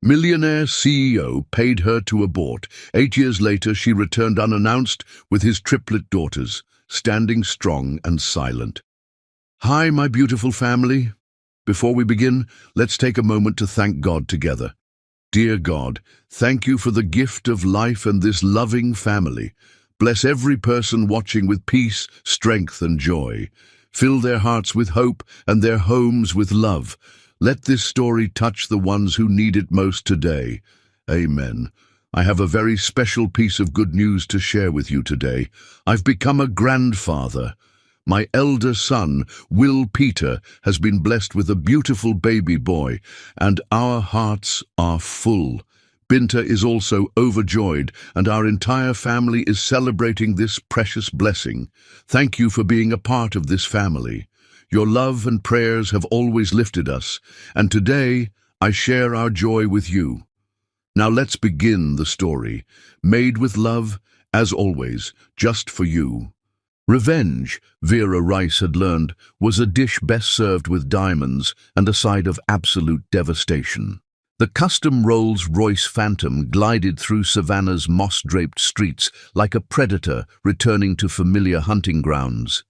Millionaire CEO paid her to abort. 8 years later, she returned unannounced with his triplet daughters, standing strong and silent. Hi, my beautiful family. Before we begin, let's take a moment to thank God together. Dear God, thank you for the gift of life and this loving family. Bless every person watching with peace, strength, and joy. Fill their hearts with hope and their homes with love. Let this story touch the ones who need it most today. Amen. I have a very special piece of good news to share with you today. I've become a grandfather. My elder son, Will Peter, has been blessed with a beautiful baby boy, and our hearts are full. Binta is also overjoyed, and our entire family is celebrating this precious blessing. Thank you for being a part of this family. Your love and prayers have always lifted us, and today I share our joy with you. Now let's begin the story, made with love, as always, just for you. Revenge, Vera Rice had learned, was a dish best served with diamonds and a side of absolute devastation. The custom Rolls-Royce Phantom glided through Savannah's moss-draped streets like a predator returning to familiar hunting grounds.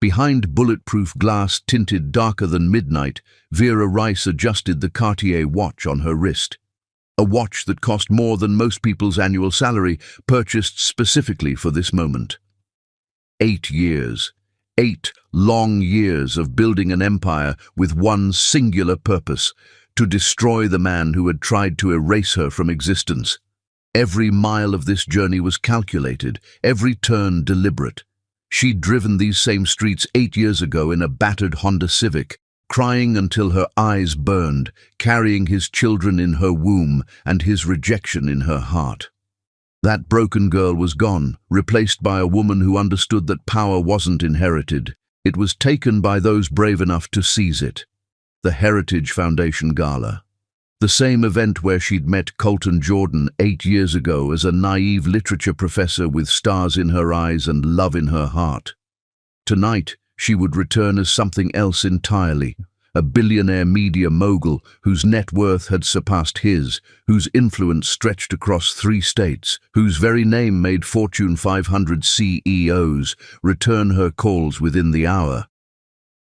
Behind bulletproof glass tinted darker than midnight, Vera Rice adjusted the Cartier watch on her wrist. A watch that cost more than most people's annual salary, purchased specifically for this moment. 8 years. 8 long years of building an empire with one singular purpose, to destroy the man who had tried to erase her from existence. Every mile of this journey was calculated, every turn deliberate. She'd driven these same streets 8 years ago in a battered Honda Civic, crying until her eyes burned, carrying his children in her womb and his rejection in her heart. That broken girl was gone, replaced by a woman who understood that power wasn't inherited. It was taken by those brave enough to seize it. The Heritage Foundation Gala. The same event where she'd met Colton Jordan 8 years ago as a naive literature professor with stars in her eyes and love in her heart. Tonight, she would return as something else entirely, a billionaire media mogul whose net worth had surpassed his, whose influence stretched across 3 states, whose very name made Fortune 500 CEOs return her calls within the hour.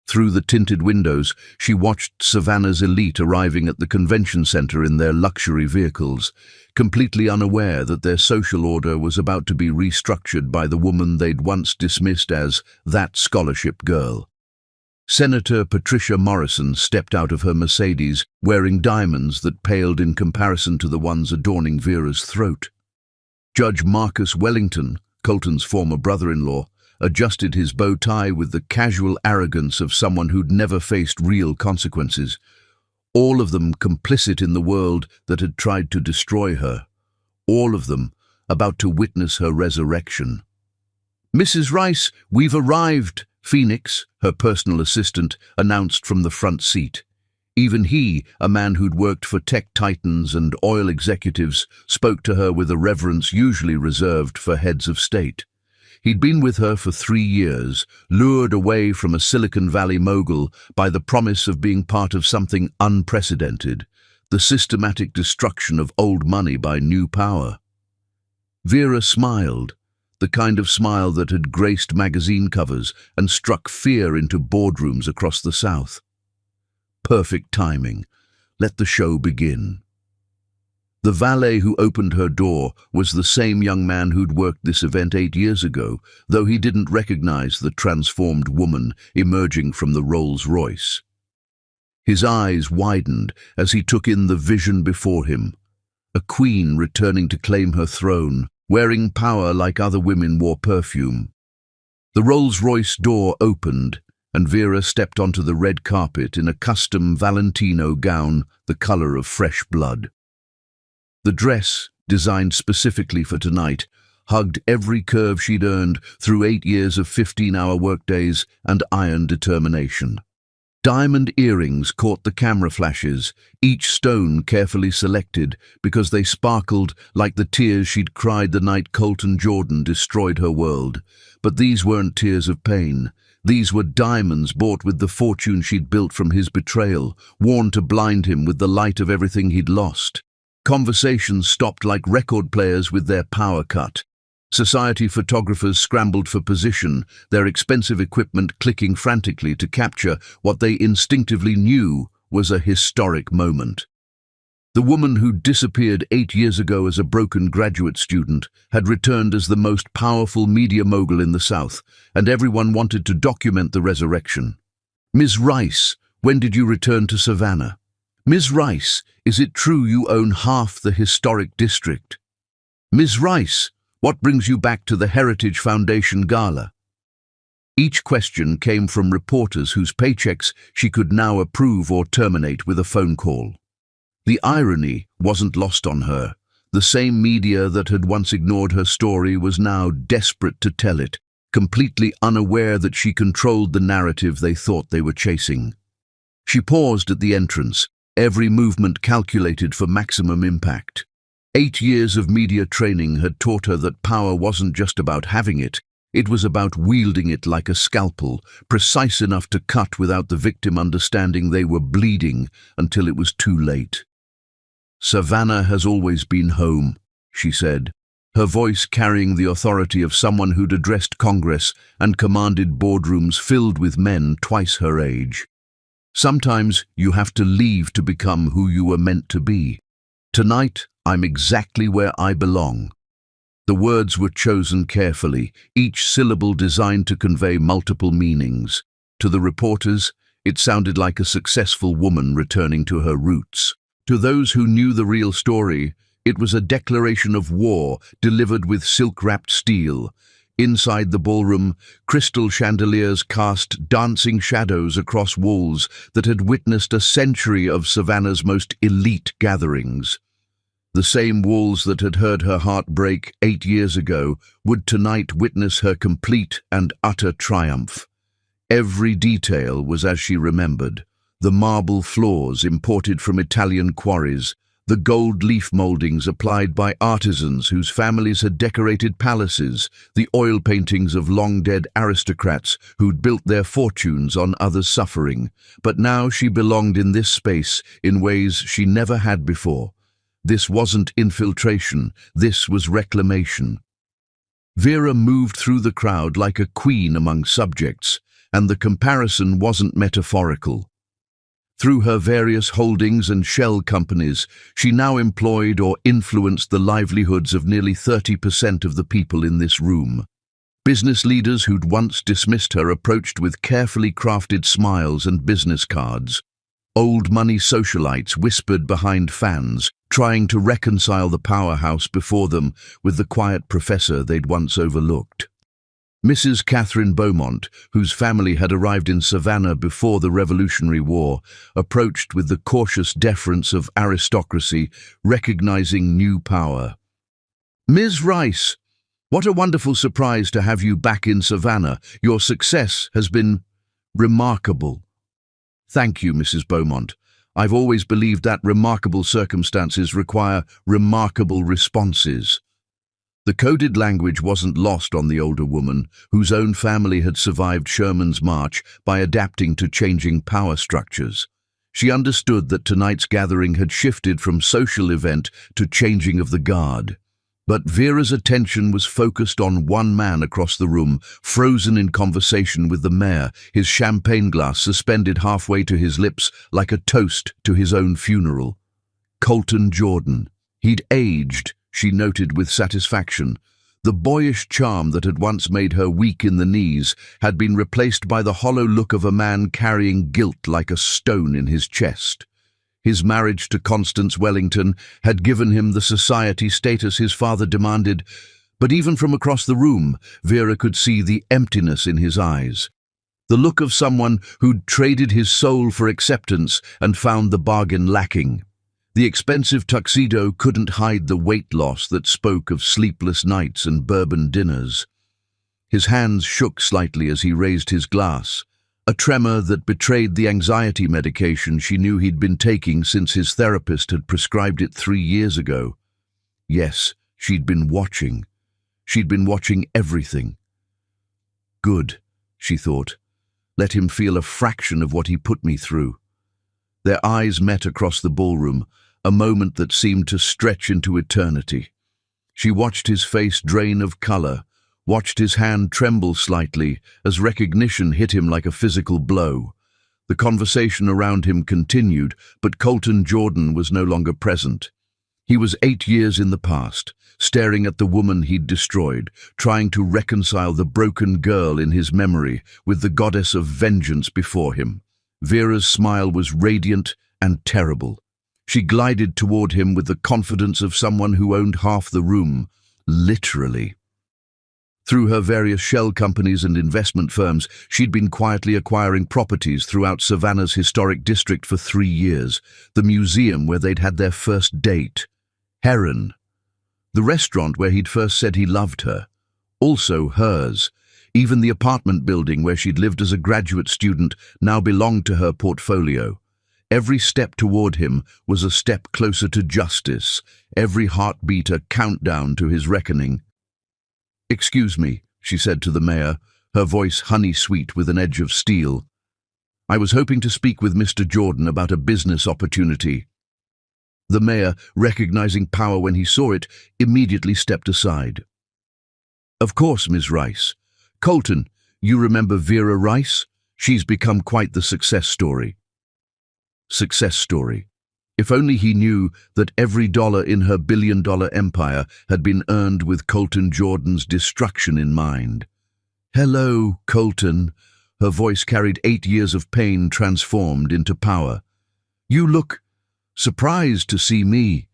Through the tinted windows, she watched Savannah's elite arriving at the convention center in their luxury vehicles, completely unaware that their social order was about to be restructured by the woman they'd once dismissed as that scholarship girl. Senator Patricia Morrison stepped out of her Mercedes, wearing diamonds that paled in comparison to the ones adorning Vera's throat. Judge Marcus Wellington, Colton's former brother-in-law, adjusted his bow tie with the casual arrogance of someone who'd never faced real consequences, all of them complicit in the world that had tried to destroy her, all of them about to witness her resurrection. "Mrs. Rice, we've arrived," Phoenix, her personal assistant, announced from the front seat. Even he, a man who'd worked for tech titans and oil executives, spoke to her with a reverence usually reserved for heads of state. He'd been with her for 3 years, lured away from a Silicon Valley mogul by the promise of being part of something unprecedented, the systematic destruction of old money by new power. Vera smiled, the kind of smile that had graced magazine covers and struck fear into boardrooms across the South. Perfect timing. Let the show begin. The valet who opened her door was the same young man who'd worked this event 8 years ago, though he didn't recognize the transformed woman emerging from the Rolls-Royce. His eyes widened as he took in the vision before him. A queen returning to claim her throne, wearing power like other women wore perfume. The Rolls-Royce door opened, and Vera stepped onto the red carpet in a custom Valentino gown the color of fresh blood. The dress, designed specifically for tonight, hugged every curve she'd earned through 8 years of 15-hour workdays and iron determination. Diamond earrings caught the camera flashes, each stone carefully selected because they sparkled like the tears she'd cried the night Colton Jordan destroyed her world. But these weren't tears of pain. These were diamonds bought with the fortune she'd built from his betrayal, worn to blind him with the light of everything he'd lost. Conversations stopped like record players with their power cut. Society photographers scrambled for position, their expensive equipment clicking frantically to capture what they instinctively knew was a historic moment. The woman who disappeared 8 years ago as a broken graduate student had returned as the most powerful media mogul in the South, and everyone wanted to document the resurrection. "Ms. Rice, when did you return to Savannah? Ms. Rice, is it true you own half the historic district? Ms. Rice, what brings you back to the Heritage Foundation Gala?" Each question came from reporters whose paychecks she could now approve or terminate with a phone call. The irony wasn't lost on her. The same media that had once ignored her story was now desperate to tell it, completely unaware that she controlled the narrative they thought they were chasing. She paused at the entrance, every movement calculated for maximum impact. 8 years of media training had taught her that power wasn't just about having it, it was about wielding it like a scalpel, precise enough to cut without the victim understanding they were bleeding until it was too late. "Savannah has always been home," she said, her voice carrying the authority of someone who'd addressed Congress and commanded boardrooms filled with men twice her age. "Sometimes you have to leave to become who you were meant to be. Tonight, I'm exactly where I belong." The words were chosen carefully, each syllable designed to convey multiple meanings. To the reporters, it sounded like a successful woman returning to her roots. To those who knew the real story, it was a declaration of war delivered with silk-wrapped steel. Inside the ballroom, crystal chandeliers cast dancing shadows across walls that had witnessed a century of Savannah's most elite gatherings. The same walls that had heard her heart break 8 years ago would tonight witness her complete and utter triumph. Every detail was as she remembered. The marble floors imported from Italian quarries, the gold leaf moldings applied by artisans whose families had decorated palaces, the oil paintings of long-dead aristocrats who'd built their fortunes on others' suffering. But now she belonged in this space in ways she never had before. This wasn't infiltration, this was reclamation. Vera moved through the crowd like a queen among subjects, and the comparison wasn't metaphorical. Through her various holdings and shell companies, she now employed or influenced the livelihoods of nearly 30% of the people in this room. Business leaders who'd once dismissed her approached with carefully crafted smiles and business cards. Old money socialites whispered behind fans, trying to reconcile the powerhouse before them with the quiet professor they'd once overlooked. Mrs. Catherine Beaumont, whose family had arrived in Savannah before the Revolutionary War, approached with the cautious deference of aristocracy, recognizing new power. "Ms. Rice, what a wonderful surprise to have you back in Savannah. Your success has been remarkable." "Thank you, Mrs. Beaumont. I've always believed that remarkable circumstances require remarkable responses." The coded language wasn't lost on the older woman, whose own family had survived Sherman's march by adapting to changing power structures. She understood that tonight's gathering had shifted from social event to changing of the guard. But Vera's attention was focused on one man across the room, frozen in conversation with the mayor, his champagne glass suspended halfway to his lips like a toast to his own funeral. Colton Jordan. He'd aged, she noted with satisfaction. The boyish charm that had once made her weak in the knees had been replaced by the hollow look of a man carrying guilt like a stone in his chest. His marriage to Constance Wellington had given him the society status his father demanded, but even from across the room, Vera could see the emptiness in his eyes. The look of someone who'd traded his soul for acceptance and found the bargain lacking. The expensive tuxedo couldn't hide the weight loss that spoke of sleepless nights and bourbon dinners. His hands shook slightly as he raised his glass, a tremor that betrayed the anxiety medication she knew he'd been taking since his therapist had prescribed it 3 years ago. Yes, she'd been watching. She'd been watching everything. Good, she thought. Let him feel a fraction of what he put me through. Their eyes met across the ballroom, a moment that seemed to stretch into eternity. She watched his face drain of color, watched his hand tremble slightly as recognition hit him like a physical blow. The conversation around him continued, but Colton Jordan was no longer present. He was 8 years in the past, staring at the woman he'd destroyed, trying to reconcile the broken girl in his memory with the goddess of vengeance before him. Vera's smile was radiant and terrible. She glided toward him with the confidence of someone who owned half the room, literally. Through her various shell companies and investment firms, she'd been quietly acquiring properties throughout Savannah's historic district for 3 years, the museum where they'd had their first date, Heron, the restaurant where he'd first said he loved her, also hers. Even the apartment building where she'd lived as a graduate student now belonged to her portfolio. Every step toward him was a step closer to justice, every heartbeat a countdown to his reckoning. "Excuse me," she said to the mayor, her voice honey-sweet with an edge of steel. "I was hoping to speak with Mr. Jordan about a business opportunity." The mayor, recognizing power when he saw it, immediately stepped aside. "Of course, Ms. Rice. Colton, you remember Vera Rice? She's become quite the success story." Success story. If only he knew that every dollar in her billion-dollar empire had been earned with Colton Jordan's destruction in mind. "Hello, Colton." Her voice carried 8 years of pain transformed into power. "You look surprised to see me."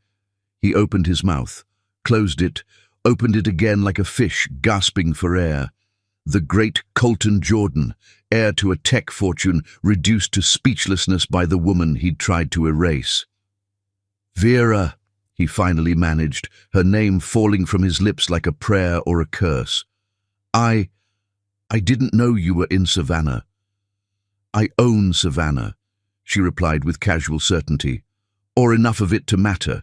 He opened his mouth, closed it, opened it again like a fish gasping for air. The great Colton Jordan, heir to a tech fortune, reduced to speechlessness by the woman he'd tried to erase. "Vera," he finally managed, her name falling from his lips like a prayer or a curse. I didn't know you were in Savannah." "I own Savannah," she replied with casual certainty. "Or enough of it to matter.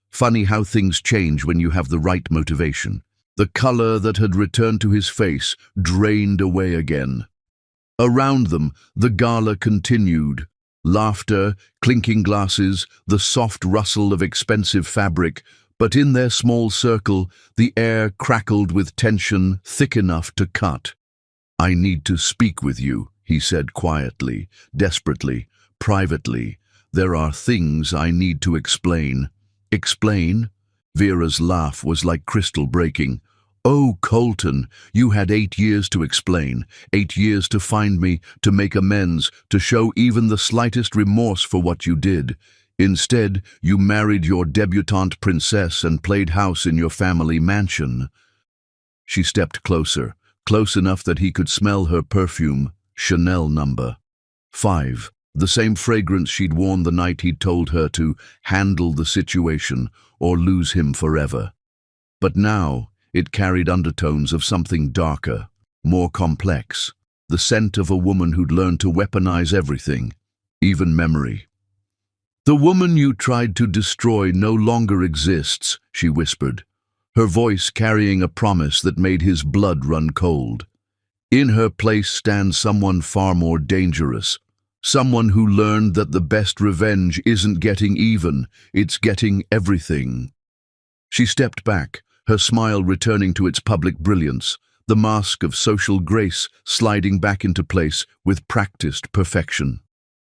Funny how things change when you have the right motivation." The color that had returned to his face drained away again. Around them, the gala continued. Laughter, clinking glasses, the soft rustle of expensive fabric, but in their small circle, the air crackled with tension thick enough to cut. "I need to speak with you," he said quietly, desperately, privately. "There are things I need to explain." "Explain?" Vera's laugh was like crystal breaking. "Oh, Colton, you had 8 years to explain, 8 years to find me, to make amends, to show even the slightest remorse for what you did. Instead, you married your debutante princess and played house in your family mansion." She stepped closer, close enough that he could smell her perfume, Chanel No. 5, the same fragrance she'd worn the night he'd told her to handle the situation or lose him forever. But now, it carried undertones of something darker, more complex, the scent of a woman who'd learned to weaponize everything, even memory. "The woman you tried to destroy no longer exists," she whispered, her voice carrying a promise that made his blood run cold. "In her place stands someone far more dangerous, someone who learned that the best revenge isn't getting even, it's getting everything." She stepped back, her smile returning to its public brilliance, the mask of social grace sliding back into place with practiced perfection.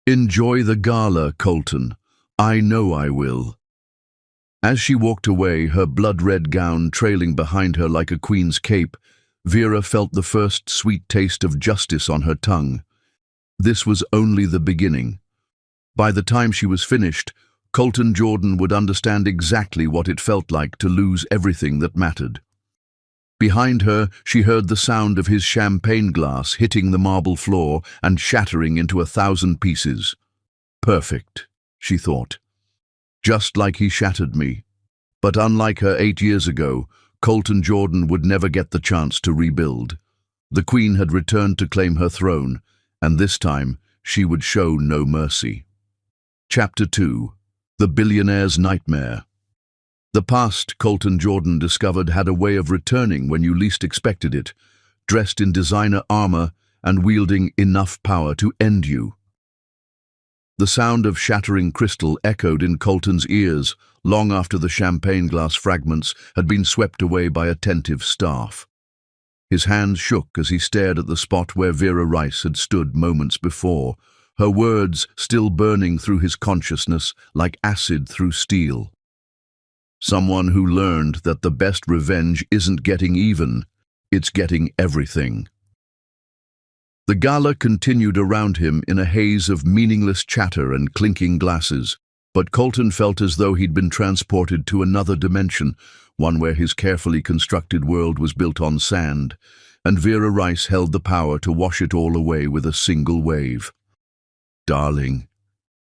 "Enjoy the gala, Colton. I know I will." As she walked away, her blood-red gown trailing behind her like a queen's cape, Vera felt the first sweet taste of justice on her tongue. This was only the beginning. By the time she was finished, Colton Jordan would understand exactly what it felt like to lose everything that mattered. Behind her, she heard the sound of his champagne glass hitting the marble floor and shattering into 1,000 pieces. "Perfect," she thought. "Just like he shattered me." But unlike her 8 years ago, Colton Jordan would never get the chance to rebuild. The Queen had returned to claim her throne, and this time she would show no mercy. Chapter 2. The Billionaire's Nightmare. The past, Colton Jordan discovered, had a way of returning when you least expected it, dressed in designer armor and wielding enough power to end you. The sound of shattering crystal echoed in Colton's ears long after the champagne glass fragments had been swept away by attentive staff. His hands shook as he stared at the spot where Vera Rice had stood moments before, her words still burning through his consciousness like acid through steel. Someone who learned that the best revenge isn't getting even, it's getting everything. The gala continued around him in a haze of meaningless chatter and clinking glasses, but Colton felt as though he'd been transported to another dimension, one where his carefully constructed world was built on sand, and Vera Rice held the power to wash it all away with a single wave. "Darling,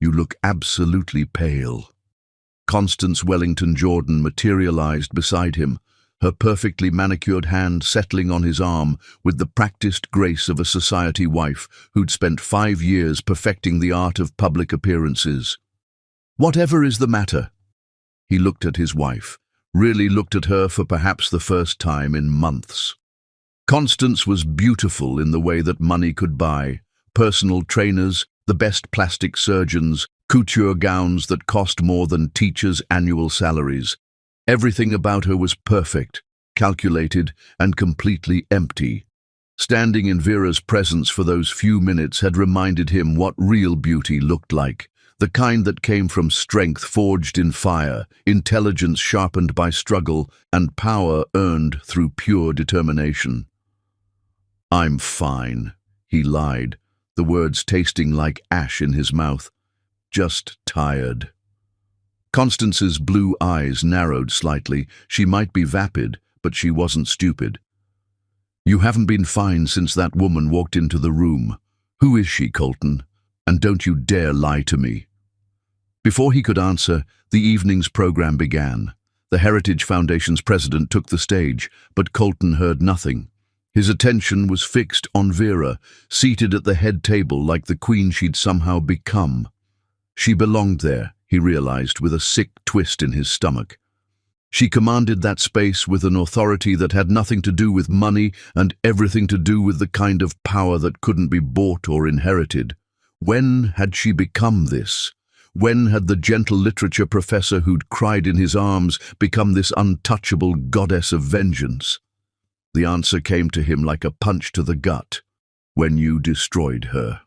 you look absolutely pale." Constance Wellington Jordan materialized beside him, her perfectly manicured hand settling on his arm with the practiced grace of a society wife who'd spent 5 years perfecting the art of public appearances. "Whatever is the matter?" He looked at his wife, really looked at her for perhaps the first time in months. Constance was beautiful in the way that money could buy: personal trainers, the best plastic surgeons, couture gowns that cost more than teachers' annual salaries. Everything about her was perfect, calculated, and completely empty. Standing in Vera's presence for those few minutes had reminded him what real beauty looked like, the kind that came from strength forged in fire, intelligence sharpened by struggle, and power earned through pure determination. "I'm fine," he lied, the words tasting like ash in his mouth. "Just tired." Constance's blue eyes narrowed slightly. She might be vapid, but she wasn't stupid. "You haven't been fine since that woman walked into the room. Who is she, Colton? And don't you dare lie to me." Before he could answer, the evening's program began. The Heritage Foundation's president took the stage, but Colton heard nothing. His attention was fixed on Vera, seated at the head table like the queen she'd somehow become. She belonged there, he realized, with a sick twist in his stomach. She commanded that space with an authority that had nothing to do with money and everything to do with the kind of power that couldn't be bought or inherited. When had she become this? When had the gentle literature professor who'd cried in his arms become this untouchable goddess of vengeance? The answer came to him like a punch to the gut: when you destroyed her.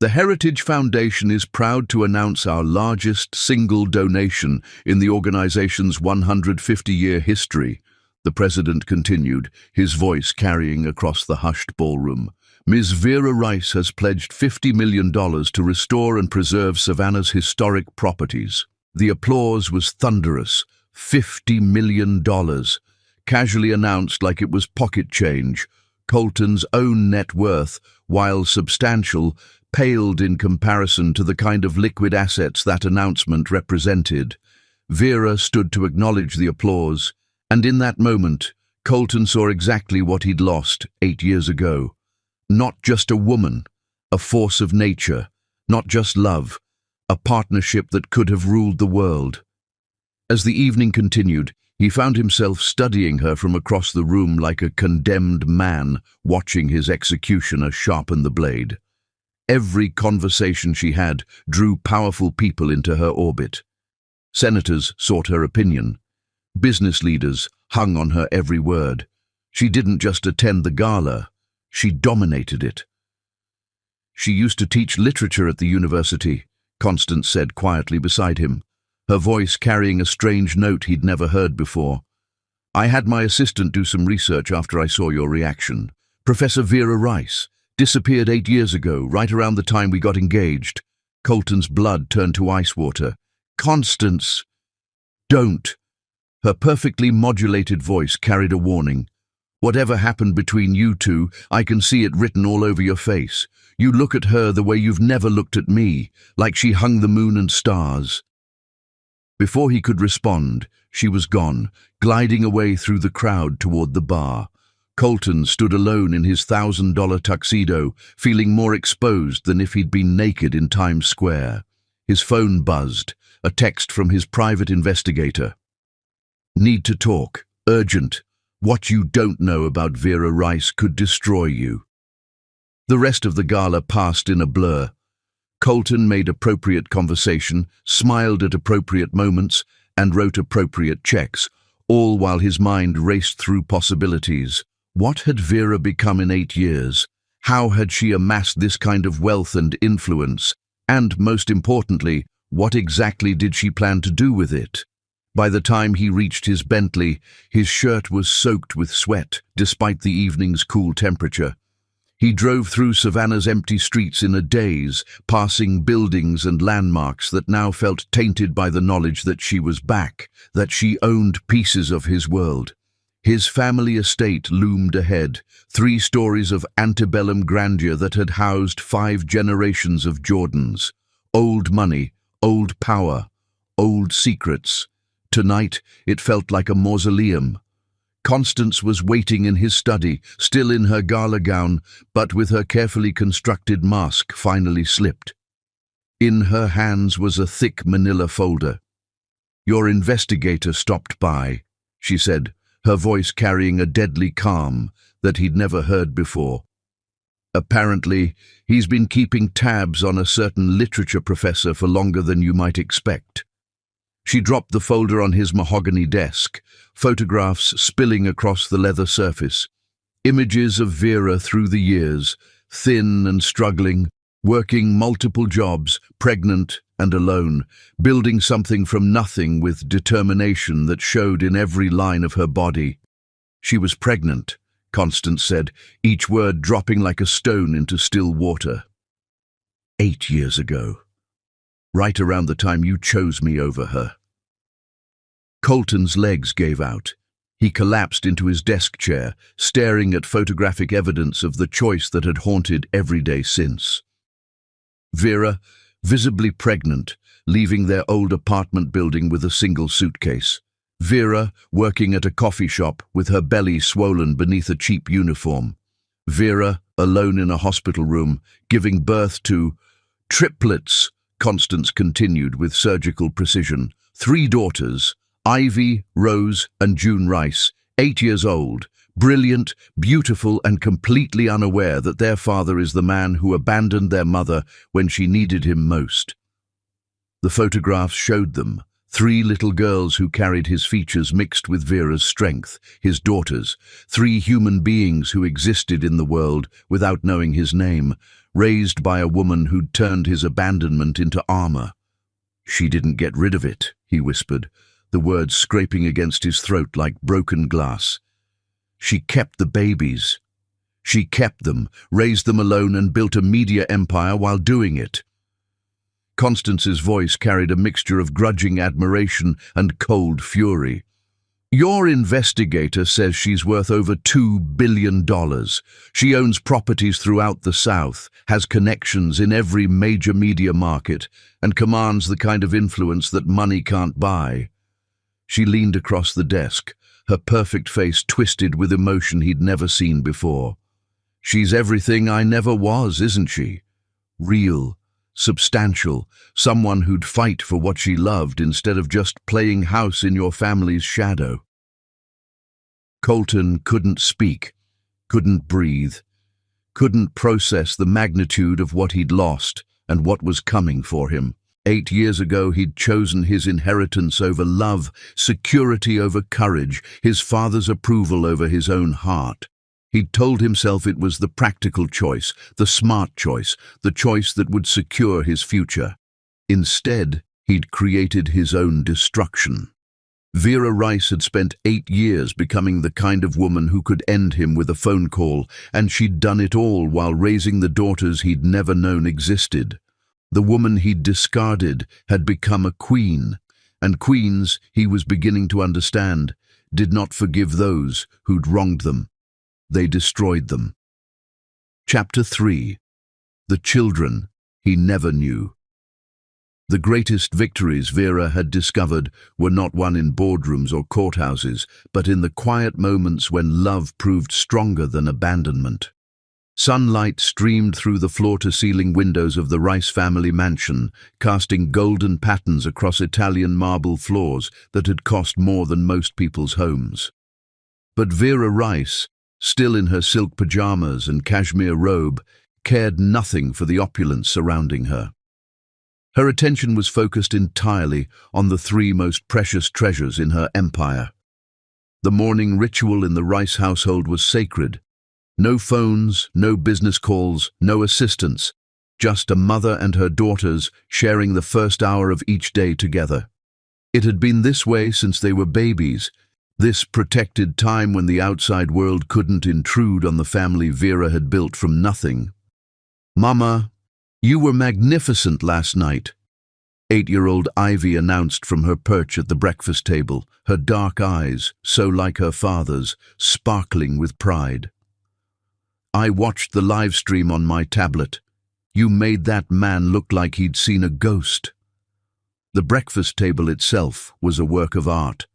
The Heritage Foundation is proud to announce our largest single donation in the organization's 150-year history, the president continued, his voice carrying across the hushed ballroom. Ms. Vera Rice has pledged $50 million to restore and preserve Savannah's historic properties. The applause was thunderous. $50 million, casually announced like it was pocket change. Colton's own net worth, while substantial, paled in comparison to the kind of liquid assets that announcement represented. Vera stood to acknowledge the applause, and in that moment, Colton saw exactly what he'd lost 8 years ago. Not just a woman, a force of nature, not just love, a partnership that could have ruled the world. As the evening continued, he found himself studying her from across the room like a condemned man watching his executioner sharpen the blade. Every conversation she had drew powerful people into her orbit. Senators sought her opinion. Business leaders hung on her every word. She didn't just attend the gala, she dominated it. "She used to teach literature at the university," Constance said quietly beside him, her voice carrying a strange note he'd never heard before. "I had my assistant do some research after I saw your reaction. Professor Vera Rice disappeared 8 years ago, right around the time we got engaged." Colton's blood turned to ice water. "Constance, don't." Her perfectly modulated voice carried a warning. "Whatever happened between you two, I can see it written all over your face. You look at her the way you've never looked at me, like she hung the moon and stars." Before he could respond, she was gone, gliding away through the crowd toward the bar. Colton stood alone in his $1,000 tuxedo, feeling more exposed than if he'd been naked in Times Square. His phone buzzed, a text from his private investigator. "Need to talk. Urgent. What you don't know about Vera Rice could destroy you." The rest of the gala passed in a blur. Colton made appropriate conversation, smiled at appropriate moments, and wrote appropriate checks, all while his mind raced through possibilities. What had Vera become in 8 years? How had she amassed this kind of wealth and influence? And, most importantly, what exactly did she plan to do with it? By the time he reached his Bentley, his shirt was soaked with sweat, despite the evening's cool temperature. He drove through Savannah's empty streets in a daze, passing buildings and landmarks that now felt tainted by the knowledge that she was back, that she owned pieces of his world. His family estate loomed ahead, 3 stories of antebellum grandeur that had housed 5 generations of Jordans. Old money, old power, old secrets. Tonight, it felt like a mausoleum. Constance was waiting in his study, still in her gala gown, but with her carefully constructed mask finally slipped. In her hands was a thick manila folder. "Your investigator stopped by," she said, her voice carrying a deadly calm that he'd never heard before. "Apparently, he's been keeping tabs on a certain literature professor for longer than you might expect." She dropped the folder on his mahogany desk, photographs spilling across the leather surface. Images of Vera through the years, thin and struggling, working multiple jobs, pregnant and alone, building something from nothing with determination that showed in every line of her body. "She was pregnant," Constance said, each word dropping like a stone into still water. 8 years ago. Right around the time you chose me over her. Colton's legs gave out. He collapsed into his desk chair, staring at photographic evidence of the choice that had haunted every day since. Vera, visibly pregnant, leaving their old apartment building with a single suitcase. Vera, working at a coffee shop with her belly swollen beneath a cheap uniform. Vera, alone in a hospital room, giving birth to triplets. Constance continued with surgical precision. 3 daughters, Ivy, Rose, and June Rice, 8 years old, brilliant, beautiful, and completely unaware that their father is the man who abandoned their mother when she needed him most. The photographs showed them, 3 little girls who carried his features mixed with Vera's strength, his daughters, 3 human beings who existed in the world without knowing his name, raised by a woman who'd turned his abandonment into armor. "She didn't get rid of it," he whispered, the words scraping against his throat like broken glass. "She kept the babies. She kept them, raised them alone, and built a media empire while doing it." Constance's voice carried a mixture of grudging admiration and cold fury. "Your investigator says she's worth over $2 billion. She owns properties throughout the South, has connections in every major media market, and commands the kind of influence that money can't buy." She leaned across the desk, her perfect face twisted with emotion he'd never seen before. "She's everything I never was, isn't she? Real, substantial, someone who'd fight for what she loved instead of just playing house in your family's shadow." Colton couldn't speak, couldn't breathe, couldn't process the magnitude of what he'd lost and what was coming for him. 8 years ago, he'd chosen his inheritance over love, security over courage, his father's approval over his own heart. He'd told himself it was the practical choice, the smart choice, the choice that would secure his future. Instead, he'd created his own destruction. Vera Rice had spent 8 years becoming the kind of woman who could end him with a phone call, and she'd done it all while raising the daughters he'd never known existed. The woman he'd discarded had become a queen, and queens, he was beginning to understand, did not forgive those who'd wronged them. They destroyed them. Chapter 3. The children he never knew. The greatest victories Vera had discovered were not won in boardrooms or courthouses, but in the quiet moments when love proved stronger than abandonment. Sunlight streamed through the floor-to-ceiling windows of the Rice family mansion, casting golden patterns across Italian marble floors that had cost more than most people's homes. But Vera Rice, still in her silk pajamas and cashmere robe, cared nothing for the opulence surrounding her. Her attention was focused entirely on the three most precious treasures in her empire. The morning ritual in the Rice household was sacred. No phones, no business calls, no assistants, just a mother and her daughters sharing the first hour of each day together. It had been this way since they were babies, this protected time when the outside world couldn't intrude on the family Vera had built from nothing. "Mama, you were magnificent last night," 8-year-old Ivy announced from her perch at the breakfast table, her dark eyes, so like her father's, sparkling with pride. "I watched the live stream on my tablet. You made that man look like he'd seen a ghost." The breakfast table itself was a work of art.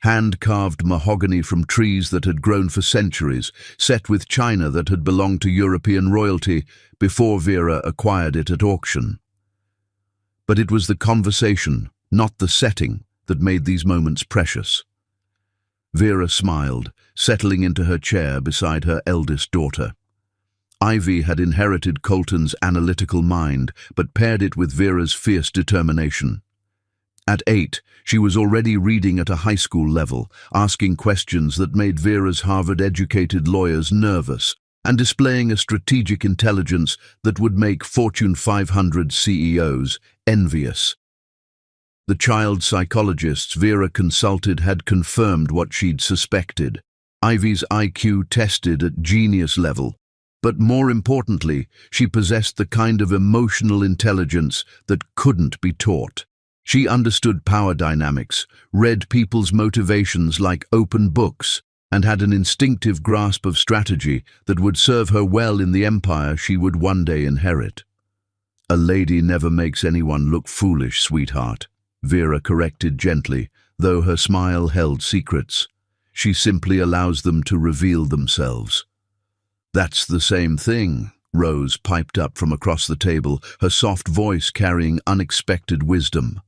Hand-carved mahogany from trees that had grown for centuries, set with china that had belonged to European royalty before Vera acquired it at auction. But it was the conversation, not the setting, that made these moments precious. Vera smiled, settling into her chair beside her eldest daughter. Ivy had inherited Colton's analytical mind, but paired it with Vera's fierce determination. At 8, she was already reading at a high school level, asking questions that made Vera's Harvard-educated lawyers nervous, and displaying a strategic intelligence that would make Fortune 500 CEOs envious. The child psychologists Vera consulted had confirmed what she'd suspected. Ivy's IQ tested at genius level, but more importantly, she possessed the kind of emotional intelligence that couldn't be taught. She understood power dynamics, read people's motivations like open books, and had an instinctive grasp of strategy that would serve her well in the empire she would one day inherit. "A lady never makes anyone look foolish, sweetheart," Vera corrected gently, though her smile held secrets. "She simply allows them to reveal themselves." "That's the same thing," Rose piped up from across the table, her soft voice carrying unexpected wisdom.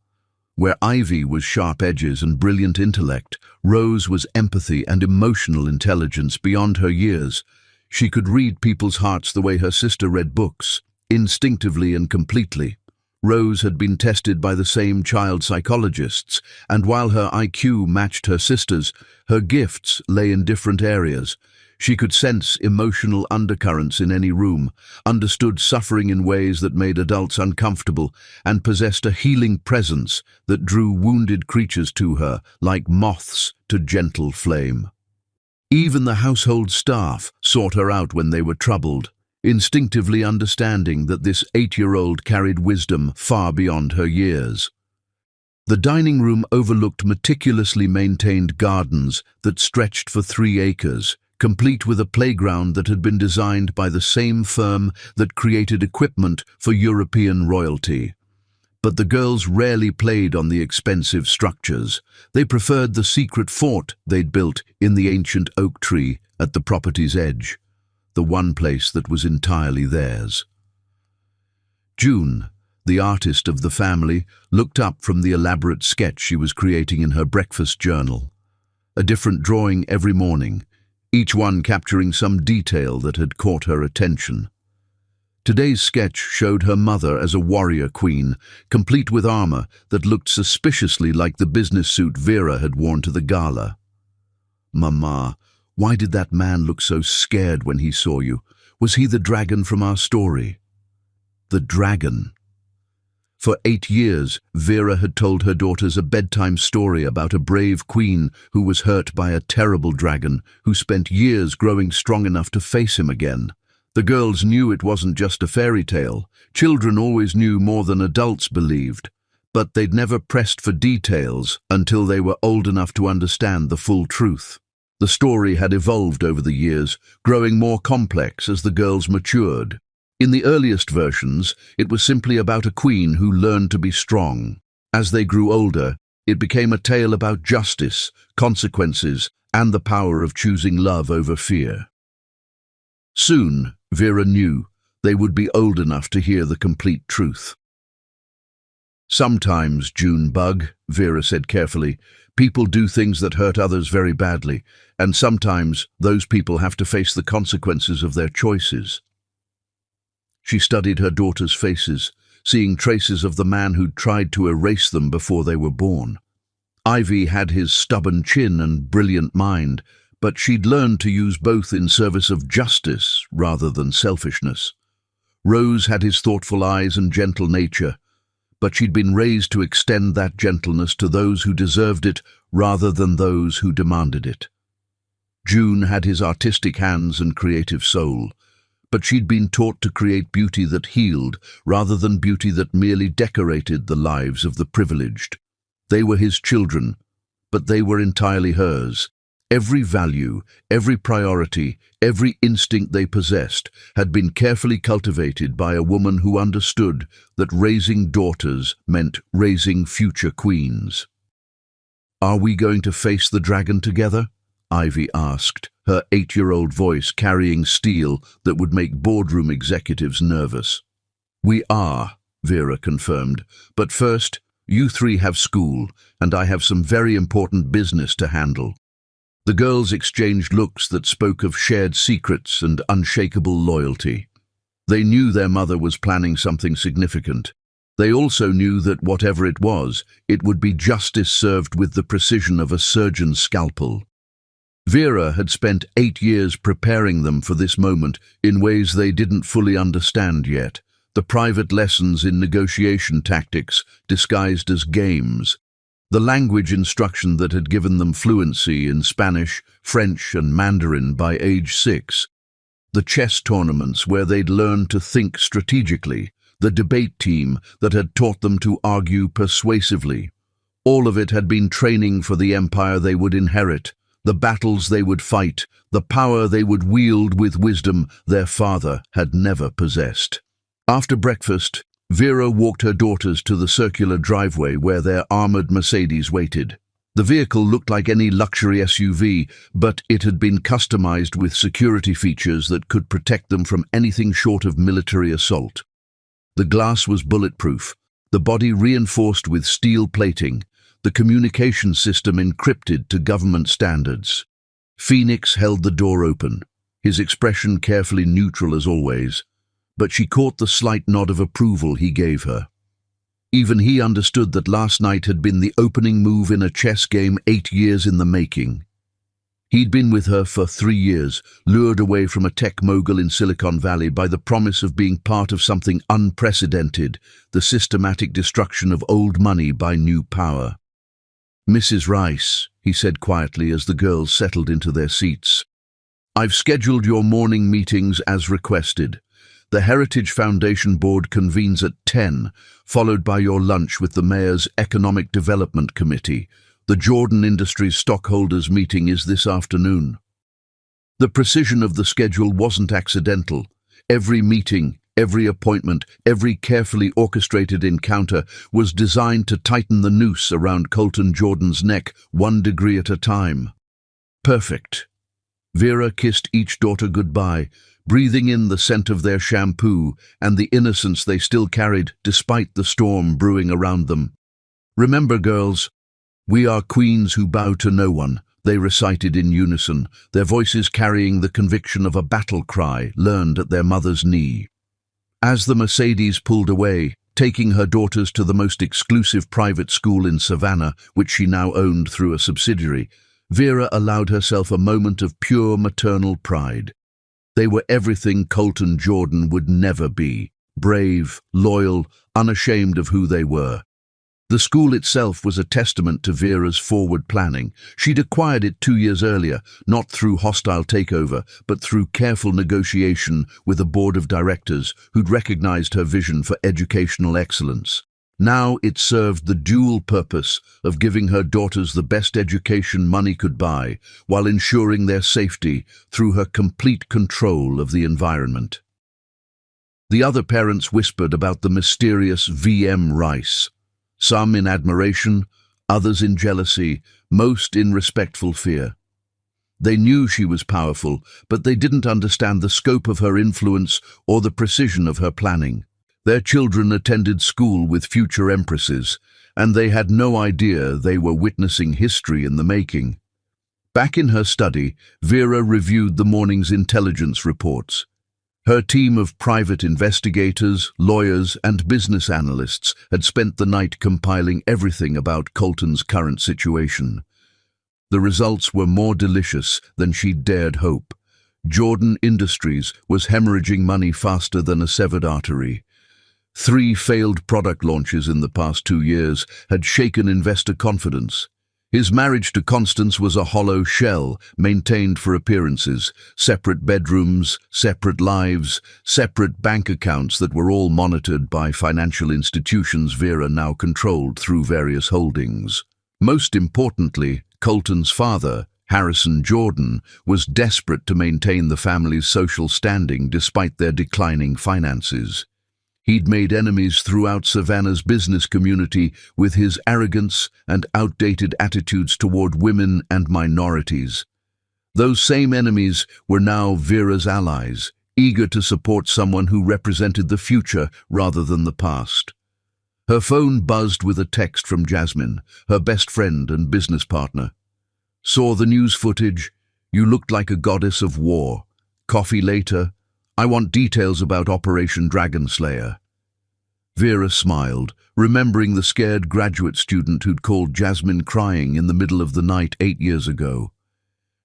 Where Ivy was sharp edges and brilliant intellect, Rose was empathy and emotional intelligence beyond her years. She could read people's hearts the way her sister read books, instinctively and completely. Rose had been tested by the same child psychologists, and while her IQ matched her sister's, her gifts lay in different areas. She could sense emotional undercurrents in any room, understood suffering in ways that made adults uncomfortable, and possessed a healing presence that drew wounded creatures to her, like moths to gentle flame. Even the household staff sought her out when they were troubled, instinctively understanding that this 8-year-old carried wisdom far beyond her years. The dining room overlooked meticulously maintained gardens that stretched for 3 acres, complete with a playground that had been designed by the same firm that created equipment for European royalty. But the girls rarely played on the expensive structures. They preferred the secret fort they'd built in the ancient oak tree at the property's edge, the one place that was entirely theirs. June, the artist of the family, looked up from the elaborate sketch she was creating in her breakfast journal. A different drawing every morning, each one capturing some detail that had caught her attention. Today's sketch showed her mother as a warrior queen, complete with armor that looked suspiciously like the business suit Vera had worn to the gala. "Mama, why did that man look so scared when he saw you? Was he the dragon from our story?" The dragon. For 8 years, Vera had told her daughters a bedtime story about a brave queen who was hurt by a terrible dragon who spent years growing strong enough to face him again. The girls knew it wasn't just a fairy tale. Children always knew more than adults believed, but they'd never pressed for details until they were old enough to understand the full truth. The story had evolved over the years, growing more complex as the girls matured. In the earliest versions, it was simply about a queen who learned to be strong. As they grew older, it became a tale about justice, consequences, and the power of choosing love over fear. Soon, Vera knew they would be old enough to hear the complete truth. "Sometimes, Junebug," Vera said carefully, "people do things that hurt others very badly, and sometimes those people have to face the consequences of their choices." She studied her daughters' faces, seeing traces of the man who'd tried to erase them before they were born. Ivy had his stubborn chin and brilliant mind, but she'd learned to use both in service of justice rather than selfishness. Rose had his thoughtful eyes and gentle nature, but she'd been raised to extend that gentleness to those who deserved it rather than those who demanded it. June had his artistic hands and creative soul, but she'd been taught to create beauty that healed rather than beauty that merely decorated the lives of the privileged. They were his children, but they were entirely hers. Every value, every priority, every instinct they possessed had been carefully cultivated by a woman who understood that raising daughters meant raising future queens. "Are we going to face the dragon together?" Ivy asked, her 8-year-old voice carrying steel that would make boardroom executives nervous. "We are," Vera confirmed, "but first, you three have school, and I have some very important business to handle." The girls exchanged looks that spoke of shared secrets and unshakable loyalty. They knew their mother was planning something significant. They also knew that whatever it was, it would be justice served with the precision of a surgeon's scalpel. Vera had spent 8 years preparing them for this moment in ways they didn't fully understand yet. The private lessons in negotiation tactics disguised as games. The language instruction that had given them fluency in Spanish, French, and Mandarin by age 6. The chess tournaments where they'd learned to think strategically. The debate team that had taught them to argue persuasively. All of it had been training for the empire they would inherit, the battles they would fight, the power they would wield with wisdom their father had never possessed. After breakfast, Vera walked her daughters to the circular driveway where their armored Mercedes waited. The vehicle looked like any luxury SUV, but it had been customized with security features that could protect them from anything short of military assault. The glass was bulletproof, the body reinforced with steel plating, the communication system encrypted to government standards. Phoenix held the door open, his expression carefully neutral as always, but she caught the slight nod of approval he gave her. Even he understood that last night had been the opening move in a chess game 8 years in the making. He'd been with her for 3 years, lured away from a tech mogul in Silicon Valley by the promise of being part of something unprecedented, the systematic destruction of old money by new power. "Mrs. Rice," he said quietly as the girls settled into their seats, "I've scheduled your morning meetings as requested. The Heritage Foundation Board convenes at 10, followed by your lunch with the Mayor's Economic Development Committee. The Jordan Industries stockholders meeting is this afternoon." The precision of the schedule wasn't accidental. Every meeting, every appointment, every carefully orchestrated encounter was designed to tighten the noose around Colton Jordan's neck 1 degree at a time. Perfect. Vera kissed each daughter goodbye, breathing in the scent of their shampoo and the innocence they still carried despite the storm brewing around them. "Remember, girls, we are queens who bow to no one," they recited in unison, their voices carrying the conviction of a battle cry learned at their mother's knee. As the Mercedes pulled away, taking her daughters to the most exclusive private school in Savannah, which she now owned through a subsidiary, Vera allowed herself a moment of pure maternal pride. They were everything Colton Jordan would never be: brave, loyal, unashamed of who they were. The school itself was a testament to Vera's forward planning. She'd acquired it 2 years earlier, not through hostile takeover, but through careful negotiation with a board of directors who'd recognized her vision for educational excellence. Now it served the dual purpose of giving her daughters the best education money could buy, while ensuring their safety through her complete control of the environment. The other parents whispered about the mysterious VM Rice, some in admiration, others in jealousy, most in respectful fear. They knew she was powerful, but they didn't understand the scope of her influence or the precision of her planning. Their children attended school with future empresses, and they had no idea they were witnessing history in the making. Back in her study, Vera reviewed the morning's intelligence reports. Her team of private investigators, lawyers, and business analysts had spent the night compiling everything about Colton's current situation. The results were more delicious than she'd dared hope. Jordan Industries was hemorrhaging money faster than a severed artery. 3 failed product launches in the past 2 years had shaken investor confidence. His marriage to Constance was a hollow shell, maintained for appearances, separate bedrooms, separate lives, separate bank accounts that were all monitored by financial institutions Vera now controlled through various holdings. Most importantly, Colton's father, Harrison Jordan, was desperate to maintain the family's social standing despite their declining finances. He'd made enemies throughout Savannah's business community with his arrogance and outdated attitudes toward women and minorities. Those same enemies were now Vera's allies, eager to support someone who represented the future rather than the past. Her phone buzzed with a text from Jasmine, her best friend and business partner. "Saw the news footage? You looked like a goddess of war. Coffee later? I want details about Operation Dragon Slayer." Vera smiled, remembering the scared graduate student who'd called Jasmine crying in the middle of the night 8 years ago.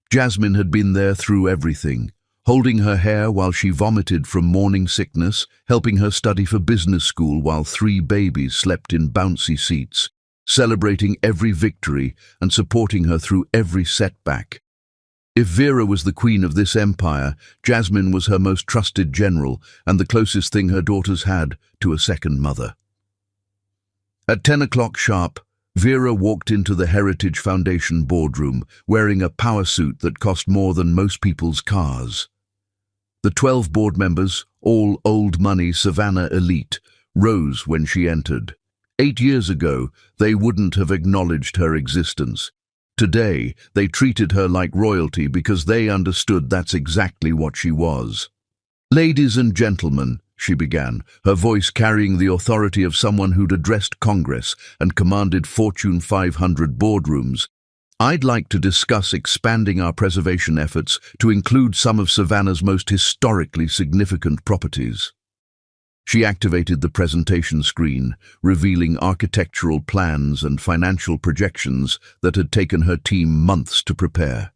Jasmine had been there through everything, holding her hair while she vomited from morning sickness, helping her study for business school while 3 babies slept in bouncy seats, celebrating every victory and supporting her through every setback. If Vera was the queen of this empire, Jasmine was her most trusted general and the closest thing her daughters had to a second mother. At 10 o'clock sharp, Vera walked into the Heritage Foundation boardroom wearing a power suit that cost more than most people's cars. The 12 board members, all old money Savannah elite, rose when she entered. 8 years ago, they wouldn't have acknowledged her existence. Today, they treated her like royalty because they understood that's exactly what she was. "Ladies and gentlemen," she began, her voice carrying the authority of someone who'd addressed Congress and commanded Fortune 500 boardrooms, "I'd like to discuss expanding our preservation efforts to include some of Savannah's most historically significant properties." She activated the presentation screen, revealing architectural plans and financial projections that had taken her team months to prepare.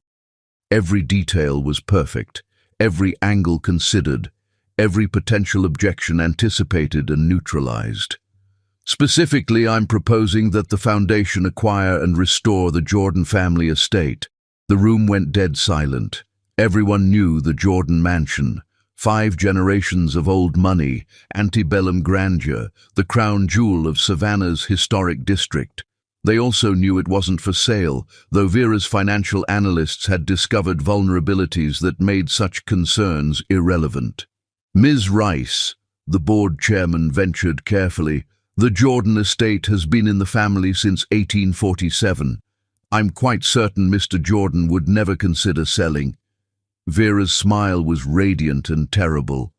Every detail was perfect, every angle considered, every potential objection anticipated and neutralized. "Specifically, I'm proposing that the foundation acquire and restore the Jordan family estate." The room went dead silent. Everyone knew the Jordan mansion. 5 generations of old money, antebellum grandeur, the crown jewel of Savannah's historic district. They also knew it wasn't for sale, though Vera's financial analysts had discovered vulnerabilities that made such concerns irrelevant. "Ms. Rice," the board chairman ventured carefully, "the Jordan estate has been in the family since 1847. I'm quite certain Mr. Jordan would never consider selling." Vera's smile was radiant and terrible.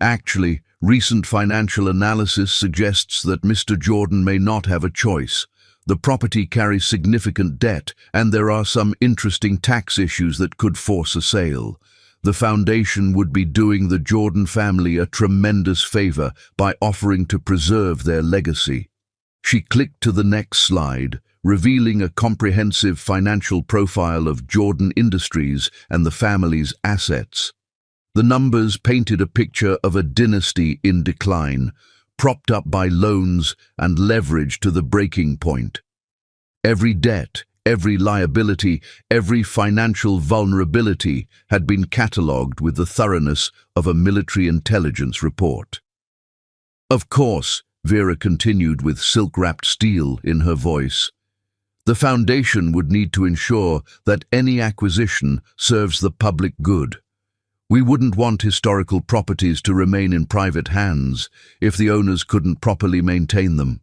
"Actually, recent financial analysis suggests that Mr. Jordan may not have a choice. The property carries significant debt, and there are some interesting tax issues that could force a sale. The foundation would be doing the Jordan family a tremendous favor by offering to preserve their legacy." She clicked to the next slide, revealing a comprehensive financial profile of Jordan Industries and the family's assets. The numbers painted a picture of a dynasty in decline, propped up by loans and leverage to the breaking point. Every debt, every liability, every financial vulnerability had been catalogued with the thoroughness of a military intelligence report. "Of course," Vera continued with silk-wrapped steel in her voice, "the foundation would need to ensure that any acquisition serves the public good. We wouldn't want historical properties to remain in private hands if the owners couldn't properly maintain them."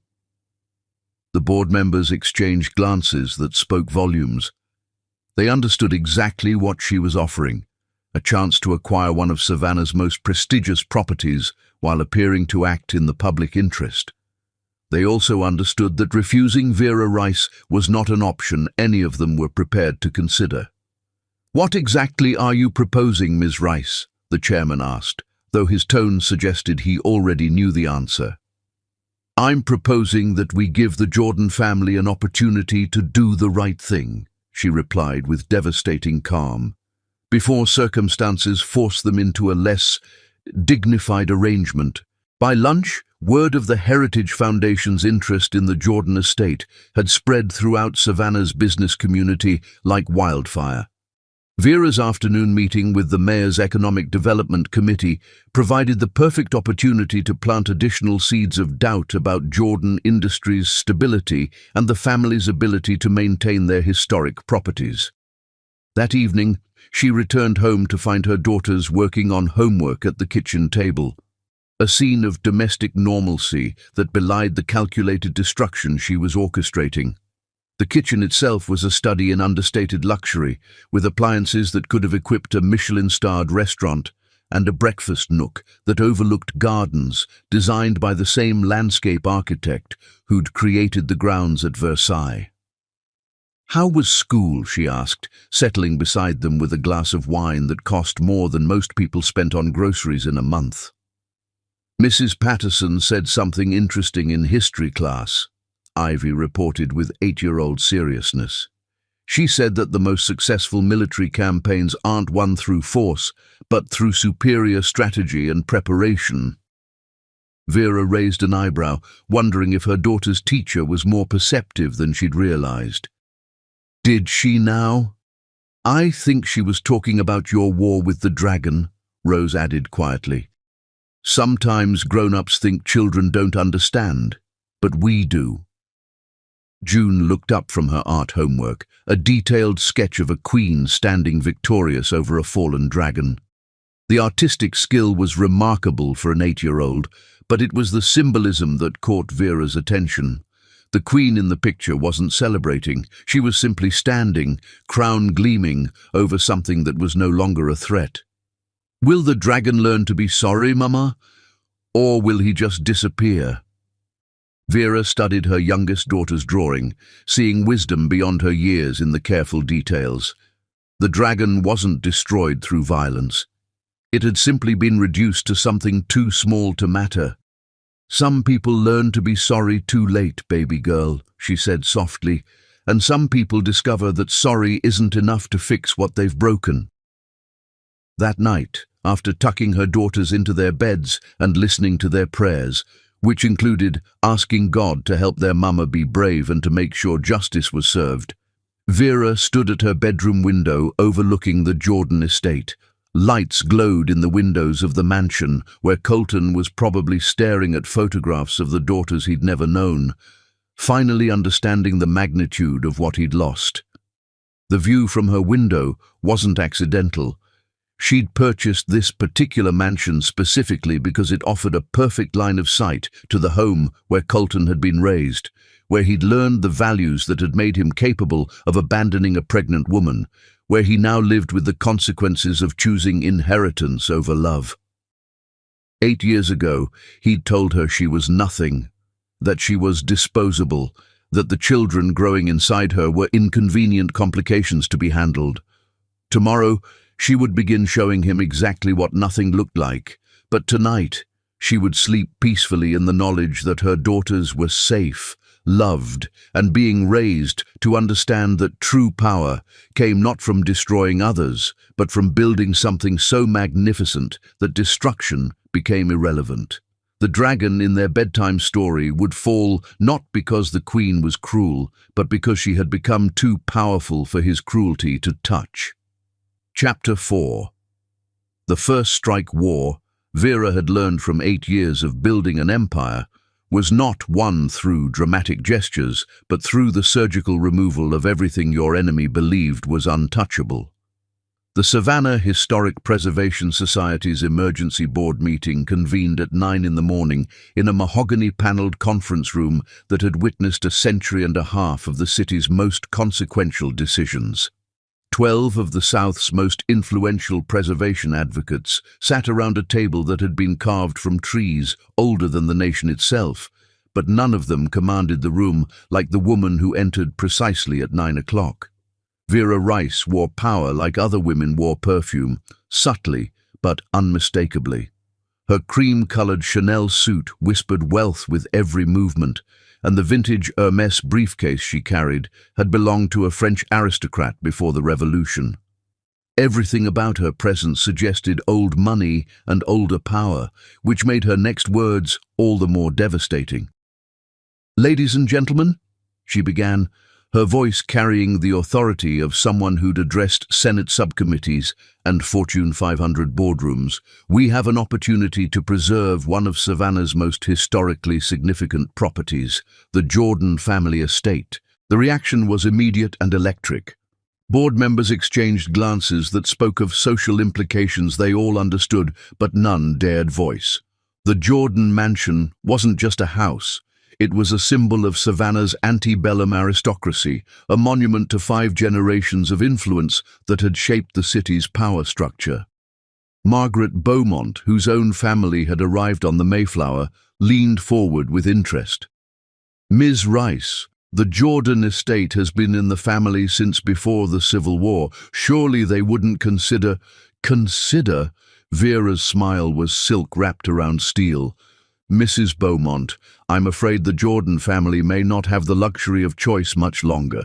The board members exchanged glances that spoke volumes. They understood exactly what she was offering, a chance to acquire one of Savannah's most prestigious properties while appearing to act in the public interest. They also understood that refusing Vera Rice was not an option any of them were prepared to consider. "What exactly are you proposing, Ms. Rice?" the chairman asked. though his tone suggested he already knew the answer. "I'm proposing that we give the Jordan family an opportunity to do the right thing," she replied with devastating calm, "before circumstances force them into a less dignified arrangement." By lunch, word of the Heritage Foundation's interest in the Jordan estate had spread throughout Savannah's business community like wildfire. Vera's afternoon meeting with the Mayor's Economic Development Committee provided the perfect opportunity to plant additional seeds of doubt about Jordan Industries' stability and the family's ability to maintain their historic properties. That evening, she returned home to find her daughters working on homework at the kitchen table, a scene of domestic normalcy that belied the calculated destruction she was orchestrating. The kitchen itself was a study in understated luxury, with appliances that could have equipped a Michelin-starred restaurant and a breakfast nook that overlooked gardens designed by the same landscape architect who'd created the grounds at Versailles. "How was school?" she asked, settling beside them with a glass of wine that cost more than most people spent on groceries in a month. "Mrs. Patterson said something interesting in history class," Ivy reported with 8-year-old seriousness. "She said that the most successful military campaigns aren't won through force, but through superior strategy and preparation." Vera raised an eyebrow, wondering if her daughter's teacher was more perceptive than she'd realized. "Did she now?" "I think she was talking about your war with the dragon," Rose added quietly. "Sometimes grown-ups think children don't understand, but we do." June looked up from her art homework, a detailed sketch of a queen standing victorious over a fallen dragon. The artistic skill was remarkable for an 8-year-old, but it was the symbolism that caught Vera's attention. The queen in the picture wasn't celebrating. She was simply standing, crown gleaming, over something that was no longer a threat. "Will the dragon learn to be sorry, Mama? Or will he just disappear?" Vera studied her youngest daughter's drawing, seeing wisdom beyond her years in the careful details. The dragon wasn't destroyed through violence. It had simply been reduced to something too small to matter. "Some people learn to be sorry too late, baby girl," she said softly, "and some people discover that sorry isn't enough to fix what they've broken." That night, after tucking her daughters into their beds and listening to their prayers, which included asking God to help their mama be brave and to make sure justice was served, Vera stood at her bedroom window overlooking the Jordan estate. Lights glowed in the windows of the mansion, where Colton was probably staring at photographs of the daughters he'd never known, finally understanding the magnitude of what he'd lost. The view from her window wasn't accidental. She'd purchased this particular mansion specifically because it offered a perfect line of sight to the home where Colton had been raised, where he'd learned the values that had made him capable of abandoning a pregnant woman, where he now lived with the consequences of choosing inheritance over love. 8 years ago, he'd told her she was nothing, that she was disposable, that the children growing inside her were inconvenient complications to be handled. Tomorrow, she would begin showing him exactly what nothing looked like, but tonight she would sleep peacefully in the knowledge that her daughters were safe, loved, and being raised to understand that true power came not from destroying others, but from building something so magnificent that destruction became irrelevant. The dragon in their bedtime story would fall not because the queen was cruel, but because she had become too powerful for his cruelty to touch. Chapter 4. The First Strike War, Vera had learned from 8 years of building an empire, was not won through dramatic gestures, but through the surgical removal of everything your enemy believed was untouchable. The Savannah Historic Preservation Society's emergency board meeting convened at 9 in the morning in a mahogany-paneled conference room that had witnessed a century and a half of the city's most consequential decisions. 12 of the South's most influential preservation advocates sat around a table that had been carved from trees older than the nation itself, but none of them commanded the room like the woman who entered precisely at 9 o'clock. Vera Rice wore power like other women wore perfume, subtly but unmistakably. Her cream-colored Chanel suit whispered wealth with every movement, and the vintage Hermès briefcase she carried had belonged to a French aristocrat before the Revolution. Everything about her presence suggested old money and older power, which made her next words all the more devastating. "Ladies and gentlemen," she began, her voice carrying the authority of someone who'd addressed Senate subcommittees and Fortune 500 boardrooms, "we have an opportunity to preserve one of Savannah's most historically significant properties, the Jordan family estate." The reaction was immediate and electric. Board members exchanged glances that spoke of social implications they all understood, but none dared voice. The Jordan mansion wasn't just a house. It was a symbol of Savannah's antebellum aristocracy, a monument to 5 generations of influence that had shaped the city's power structure. Margaret Beaumont, whose own family had arrived on the Mayflower, leaned forward with interest. "Ms. Rice, the Jordan estate has been in the family since before the Civil War. Surely they wouldn't consider—" "Consider?" Vera's smile was silk wrapped around steel. "Mrs. Beaumont, I'm afraid the Jordan family may not have the luxury of choice much longer."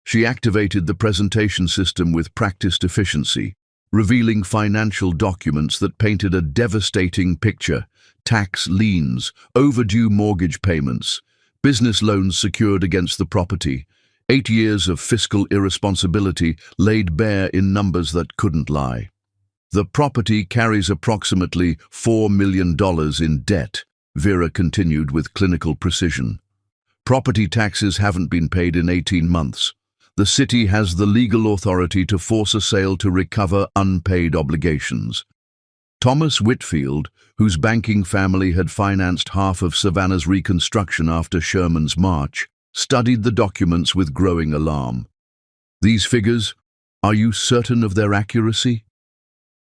She activated the presentation system with practiced efficiency, revealing financial documents that painted a devastating picture: tax liens, overdue mortgage payments, business loans secured against the property, 8 years of fiscal irresponsibility laid bare in numbers that couldn't lie. "The property carries approximately $4 million in debt," Vera continued with clinical precision. "Property taxes haven't been paid in 18 months. The city has the legal authority to force a sale to recover unpaid obligations." Thomas Whitfield, whose banking family had financed half of Savannah's reconstruction after Sherman's march, studied the documents with growing alarm. "These figures, are you certain of their accuracy?"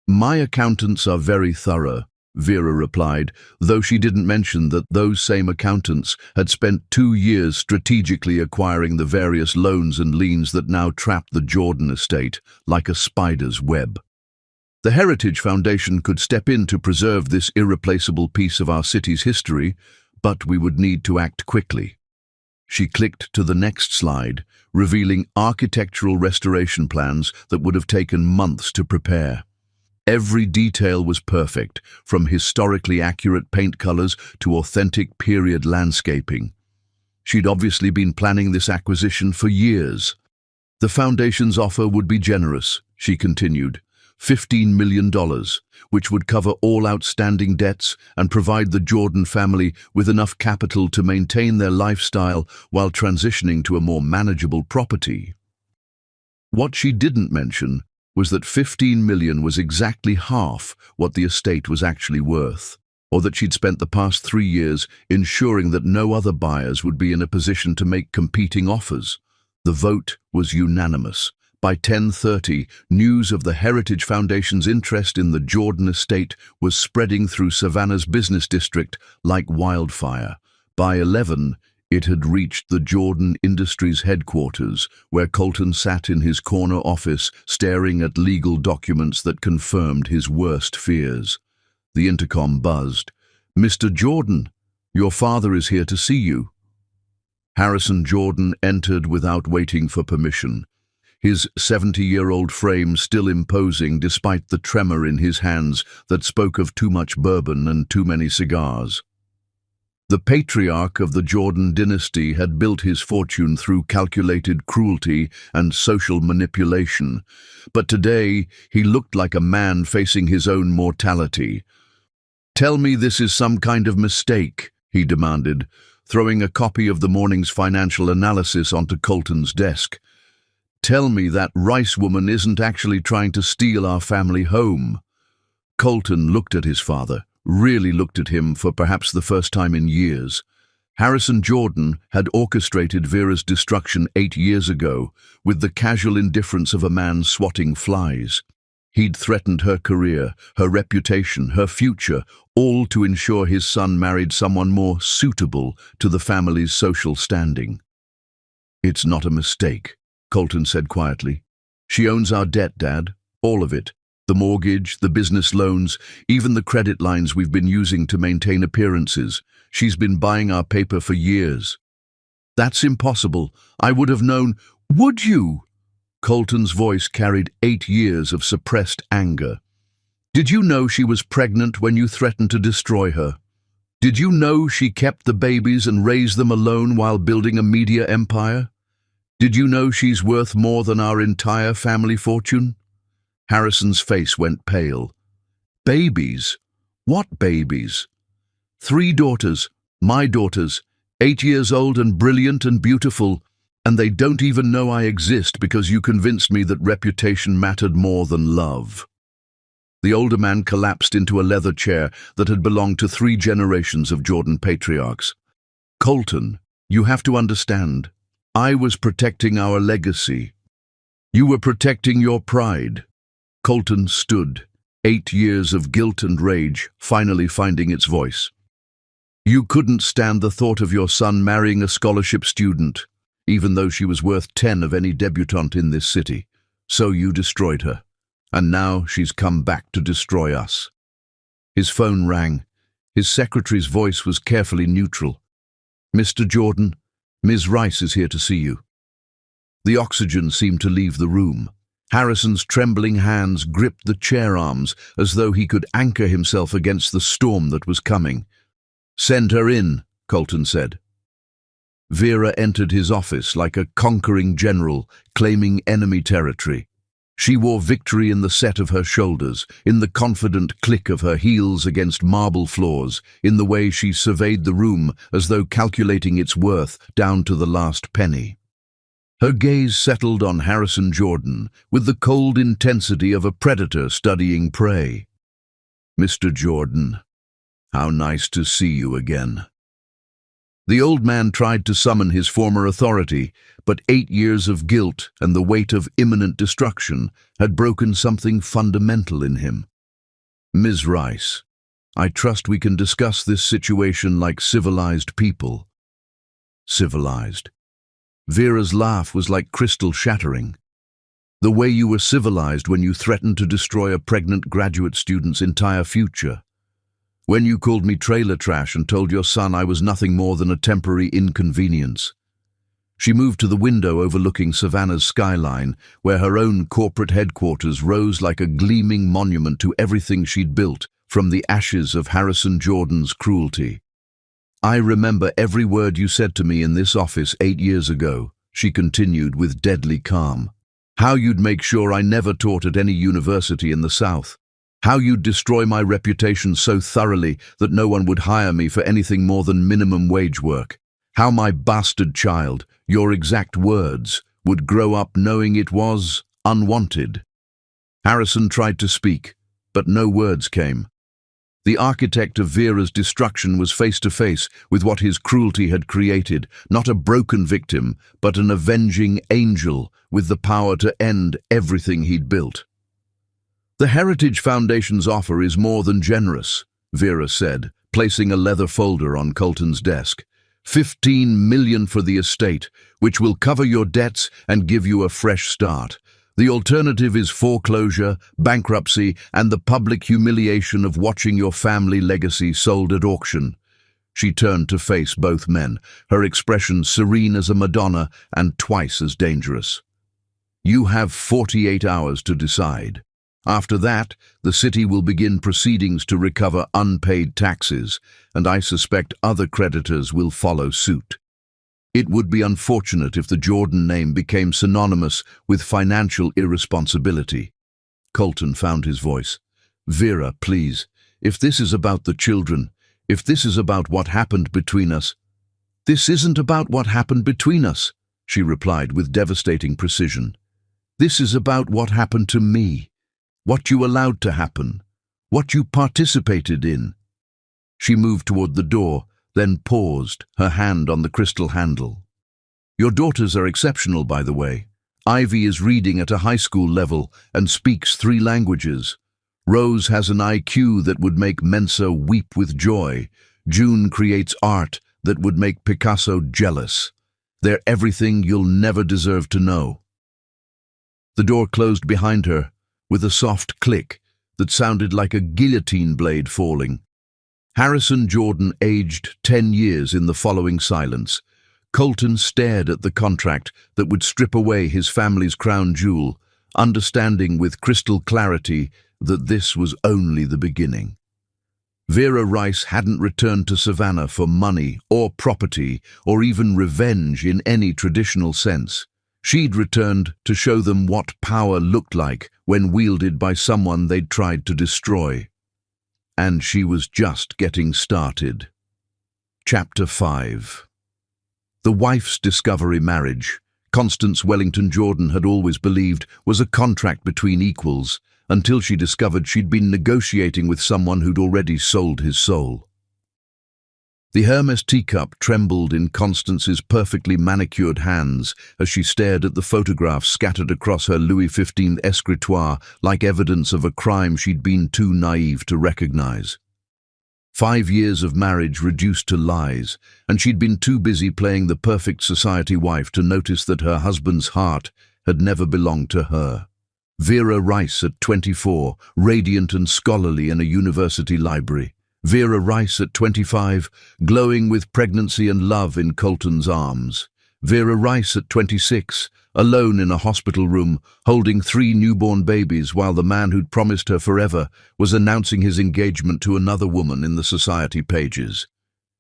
"My accountants are very thorough," Vera replied, though she didn't mention that those same accountants had spent 2 years strategically acquiring the various loans and liens that now trapped the Jordan estate like a spider's web. The Heritage Foundation could step in to preserve this irreplaceable piece of our city's history, but we would need to act quickly. She clicked to the next slide, revealing architectural restoration plans that would have taken months to prepare. Every detail was perfect, from historically accurate paint colors to authentic period landscaping. She'd obviously been planning this acquisition for years. "The Foundation's offer would be generous," she continued. $15 million, which would cover all outstanding debts and provide the Jordan family with enough capital to maintain their lifestyle while transitioning to a more manageable property. What she didn't mention was that $15 million was exactly half what the estate was actually worth, or that she'd spent the past 3 years ensuring that no other buyers would be in a position to make competing offers. The vote was unanimous. By 10:30, news of the Heritage Foundation's interest in the Jordan estate was spreading through Savannah's business district like wildfire. By 11, it had reached the Jordan Industries headquarters, where Colton sat in his corner office staring at legal documents that confirmed his worst fears. The intercom buzzed. "Mr. Jordan, your father is here to see you." Harrison Jordan entered without waiting for permission, his 70-year-old frame still imposing despite the tremor in his hands that spoke of too much bourbon and too many cigars. The patriarch of the Jordan dynasty had built his fortune through calculated cruelty and social manipulation, but today he looked like a man facing his own mortality. "Tell me this is some kind of mistake," he demanded, throwing a copy of the morning's financial analysis onto Colton's desk. "Tell me that Rice woman isn't actually trying to steal our family home." Colton looked at his father, really looked at him for perhaps the first time in years. Harrison Jordan had orchestrated Vera's destruction 8 years ago with the casual indifference of a man swatting flies. He'd threatened her career, her reputation, her future, all to ensure his son married someone more suitable to the family's social standing. "It's not a mistake," Colton said quietly. "She owns our debt, Dad, all of it. The mortgage, the business loans, even the credit lines we've been using to maintain appearances. She's been buying our paper for years. That's impossible. I would have known. Would you? Colton's voice carried 8 years of suppressed anger. Did you know she was pregnant when you threatened to destroy her? Did you know she kept the babies and raised them alone while building a media empire? Did you know she's worth more than our entire family fortune? Harrison's face went pale. Babies? What babies? 3 daughters, my daughters, 8 years old and brilliant and beautiful, and they don't even know I exist because you convinced me that reputation mattered more than love. The older man collapsed into a leather chair that had belonged to 3 generations of Jordan patriarchs. Colton, you have to understand, I was protecting our legacy. You were protecting your pride. Colton stood, 8 years of guilt and rage, finally finding its voice. You couldn't stand the thought of your son marrying a scholarship student, even though she was worth 10 of any debutante in this city. So you destroyed her. And now she's come back to destroy us. His phone rang. His secretary's voice was carefully neutral. Mr. Jordan, Ms. Rice is here to see you. The oxygen seemed to leave the room. Harrison's trembling hands gripped the chair arms as though he could anchor himself against the storm that was coming. Send her in, Colton said. Vera entered his office like a conquering general claiming enemy territory. She wore victory in the set of her shoulders, in the confident click of her heels against marble floors, in the way she surveyed the room as though calculating its worth down to the last penny. Her gaze settled on Harrison Jordan with the cold intensity of a predator studying prey. Mr. Jordan, how nice to see you again. The old man tried to summon his former authority, but 8 years of guilt and the weight of imminent destruction had broken something fundamental in him. Ms. Rice, I trust we can discuss this situation like civilized people. Civilized. Vera's laugh was like crystal shattering. The way you were civilized when you threatened to destroy a pregnant graduate student's entire future. When you called me trailer trash and told your son I was nothing more than a temporary inconvenience. She moved to the window overlooking Savannah's skyline, where her own corporate headquarters rose like a gleaming monument to everything she'd built from the ashes of Harrison Jordan's cruelty. I remember every word you said to me in this office 8 years ago, she continued with deadly calm. How you'd make sure I never taught at any university in the South. How you'd destroy my reputation so thoroughly that no one would hire me for anything more than minimum wage work. How my bastard child, your exact words, would grow up knowing it was unwanted. Harrison tried to speak, but no words came. The architect of Vera's destruction was face to face with what his cruelty had created, not a broken victim, but an avenging angel with the power to end everything he'd built. The Heritage Foundation's offer is more than generous, Vera said, placing a leather folder on Colton's desk. $15 million for the estate, which will cover your debts and give you a fresh start. The alternative is foreclosure, bankruptcy, and the public humiliation of watching your family legacy sold at auction. She turned to face both men, her expression serene as a Madonna and twice as dangerous. You have 48 hours to decide. After that, the city will begin proceedings to recover unpaid taxes, and I suspect other creditors will follow suit. It would be unfortunate if the Jordan name became synonymous with financial irresponsibility. Colton found his voice. Vera, please, if this is about the children, if this is about what happened between us. This isn't about what happened between us, she replied with devastating precision. This is about what happened to me. What you allowed to happen, what you participated in. She moved toward the door, then paused, her hand on the crystal handle. Your daughters are exceptional, by the way. Ivy is reading at a high school level and speaks 3 languages. Rose has an IQ that would make Mensa weep with joy. June creates art that would make Picasso jealous. They're everything you'll never deserve to know. The door closed behind her, with a soft click that sounded like a guillotine blade falling. Harrison Jordan aged 10 years in the following silence. Colton stared at the contract that would strip away his family's crown jewel, understanding with crystal clarity that this was only the beginning. Vera Rice hadn't returned to Savannah for money or property or even revenge in any traditional sense. She'd returned to show them what power looked like when wielded by someone they'd tried to destroy. And she was just getting started. Chapter 5. The wife's discovery marriage, Constance Wellington Jordan had always believed, was a contract between equals, until she discovered she'd been negotiating with someone who'd already sold his soul. The Hermes teacup trembled in Constance's perfectly manicured hands as she stared at the photographs scattered across her Louis XV escritoire like evidence of a crime she'd been too naive to recognize. 5 years of marriage reduced to lies, and she'd been too busy playing the perfect society wife to notice that her husband's heart had never belonged to her. Vera Rice at 24, radiant and scholarly in a university library. Vera Rice at 25, glowing with pregnancy and love in Colton's arms. Vera Rice at 26, alone in a hospital room, holding 3 newborn babies while the man who'd promised her forever was announcing his engagement to another woman in the society pages.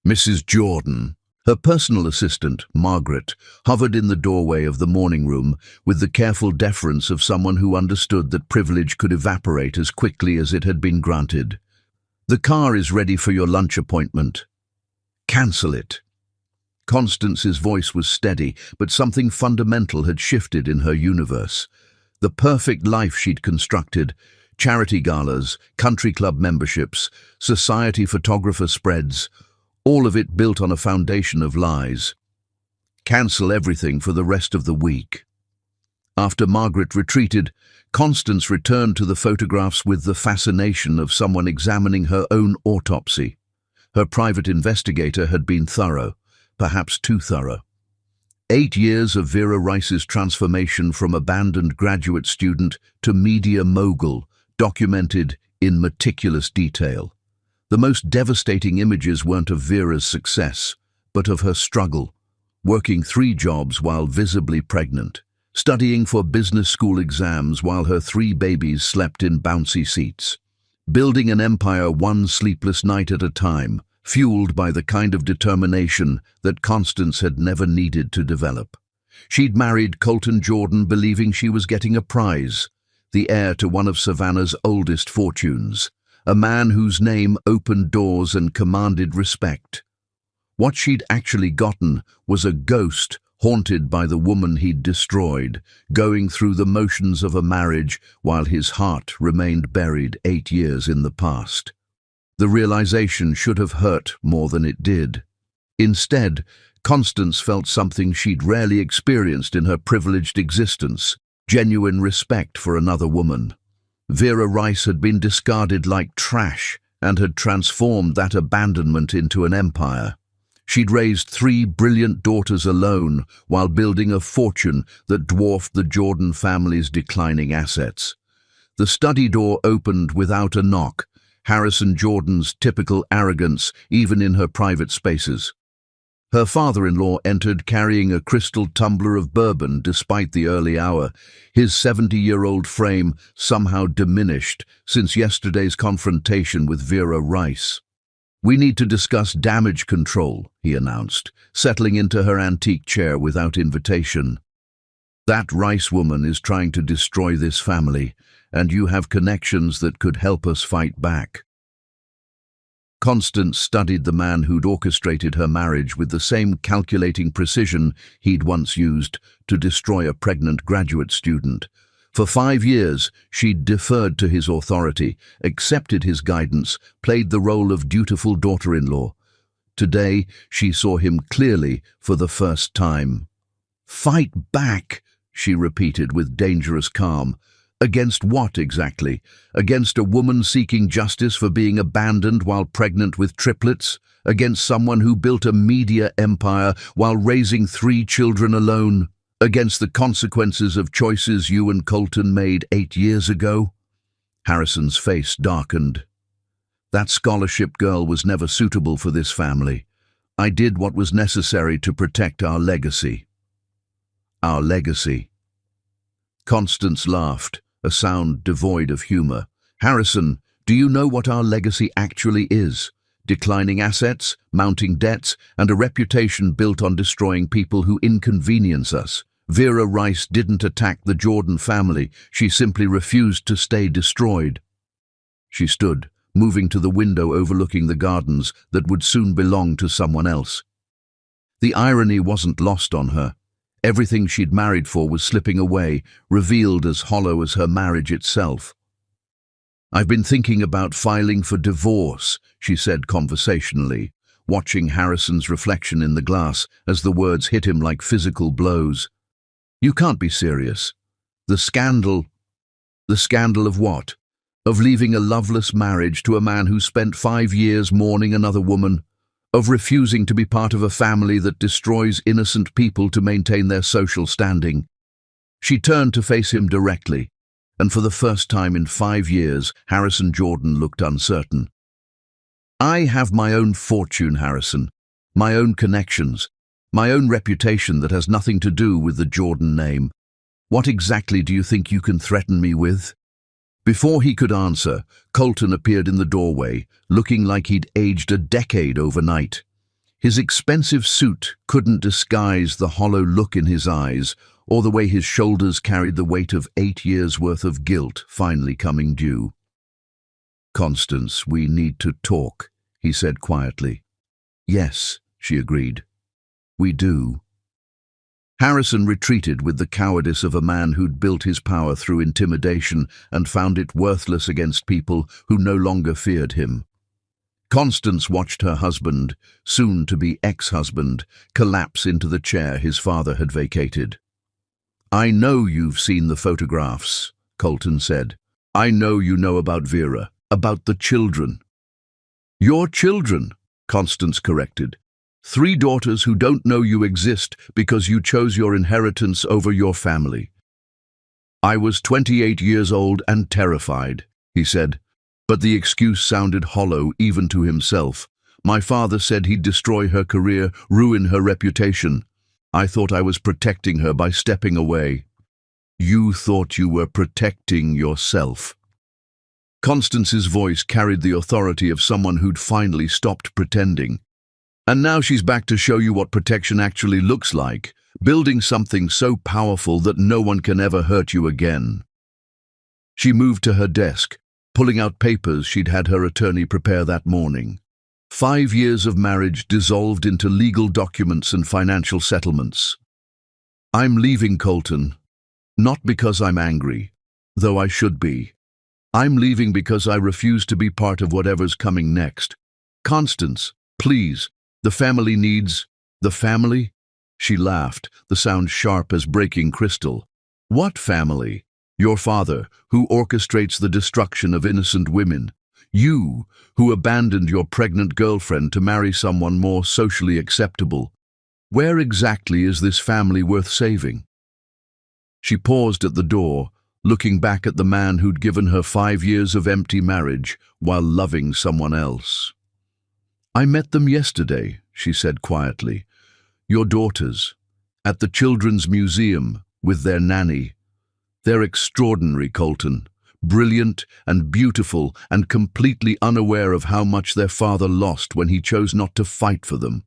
Mrs. Jordan, her personal assistant, Margaret, hovered in the doorway of the morning room with the careful deference of someone who understood that privilege could evaporate as quickly as it had been granted. "The car is ready for your lunch appointment." "Cancel it." Constance's voice was steady, but something fundamental had shifted in her universe. The perfect life she'd constructed, charity galas, country club memberships, society photographer spreads, all of it built on a foundation of lies. Cancel everything for the rest of the week. After Margaret retreated, Constance returned to the photographs with the fascination of someone examining her own autopsy. Her private investigator had been thorough, perhaps too thorough. 8 years of Vera Rice's transformation from abandoned graduate student to media mogul, documented in meticulous detail. The most devastating images weren't of Vera's success, but of her struggle, working 3 jobs while visibly pregnant, studying for business school exams while her 3 babies slept in bouncy seats, building an empire 1 sleepless night at a time, fueled by the kind of determination that Constance had never needed to develop. She'd married Colton Jordan believing she was getting a prize, the heir to one of Savannah's oldest fortunes, a man whose name opened doors and commanded respect. What she'd actually gotten was a ghost haunted by the woman he'd destroyed, going through the motions of a marriage while his heart remained buried 8 years in the past. The realization should have hurt more than it did. Instead, Constance felt something she'd rarely experienced in her privileged existence, genuine respect for another woman. Vera Rice had been discarded like trash and had transformed that abandonment into an empire. She'd raised 3 brilliant daughters alone while building a fortune that dwarfed the Jordan family's declining assets. The study door opened without a knock, Harrison Jordan's typical arrogance even in her private spaces. Her father-in-law entered carrying a crystal tumbler of bourbon despite the early hour, his 70-year-old frame somehow diminished since yesterday's confrontation with Vera Rice. "We need to discuss damage control," he announced, settling into her antique chair without invitation. "That Rice woman is trying to destroy this family, and you have connections that could help us fight back." Constance studied the man who'd orchestrated her marriage with the same calculating precision he'd once used to destroy a pregnant graduate student. For 5 years, she'd deferred to his authority, accepted his guidance, played the role of dutiful daughter-in-law. Today, she saw him clearly for the first time. "Fight back," she repeated with dangerous calm. Against what exactly? Against a woman seeking justice for being abandoned while pregnant with triplets? Against someone who built a media empire while raising 3 children alone? Against the consequences of choices you and Colton made 8 years ago? Harrison's face darkened. That scholarship girl was never suitable for this family. I did what was necessary to protect our legacy. Our legacy. Constance laughed, a sound devoid of humor. Harrison, do you know what our legacy actually is? Declining assets, mounting debts, and a reputation built on destroying people who inconvenience us. Vera Rice didn't attack the Jordan family. She simply refused to stay destroyed. She stood, moving to the window overlooking the gardens that would soon belong to someone else. The irony wasn't lost on her. Everything she'd married for was slipping away, revealed as hollow as her marriage itself. I've been thinking about filing for divorce, she said conversationally, watching Harrison's reflection in the glass as the words hit him like physical blows. You can't be serious. The scandal of what? Of leaving a loveless marriage to a man who spent 5 years mourning another woman, of refusing to be part of a family that destroys innocent people to maintain their social standing. She turned to face him directly, and for the first time in 5 years, Harrison Jordan looked uncertain. I have my own fortune, Harrison, my own connections, my own reputation that has nothing to do with the Jordan name. What exactly do you think you can threaten me with? Before he could answer, Colton appeared in the doorway, looking like he'd aged a decade overnight. His expensive suit couldn't disguise the hollow look in his eyes, or the way his shoulders carried the weight of 8 years' worth of guilt finally coming due. Constance, we need to talk, he said quietly. Yes, she agreed. We do. Harrison retreated with the cowardice of a man who'd built his power through intimidation and found it worthless against people who no longer feared him. Constance watched her husband, soon-to-be ex-husband, collapse into the chair his father had vacated. I know you've seen the photographs, Colton said. I know you know about Vera, about the children. Your children, Constance corrected. 3 daughters who don't know you exist because you chose your inheritance over your family. I was 28 years old and terrified, he said, but the excuse sounded hollow even to himself. My father said he'd destroy her career, ruin her reputation. I thought I was protecting her by stepping away. You thought you were protecting yourself. Constance's voice carried the authority of someone who'd finally stopped pretending. And now she's back to show you what protection actually looks like, building something so powerful that no one can ever hurt you again. She moved to her desk, pulling out papers she'd had her attorney prepare that morning. 5 years of marriage dissolved into legal documents and financial settlements. I'm leaving, Colton, not because I'm angry, though I should be. I'm leaving because I refuse to be part of whatever's coming next. Constance, please. The family needs... The family? She laughed, the sound sharp as breaking crystal. What family? Your father, who orchestrates the destruction of innocent women. You, who abandoned your pregnant girlfriend to marry someone more socially acceptable. Where exactly is this family worth saving? She paused at the door, looking back at the man who'd given her 5 years of empty marriage while loving someone else. I met them yesterday, she said quietly. Your daughters, at the Children's Museum, with their nanny. They're extraordinary, Colton. Brilliant and beautiful and completely unaware of how much their father lost when he chose not to fight for them.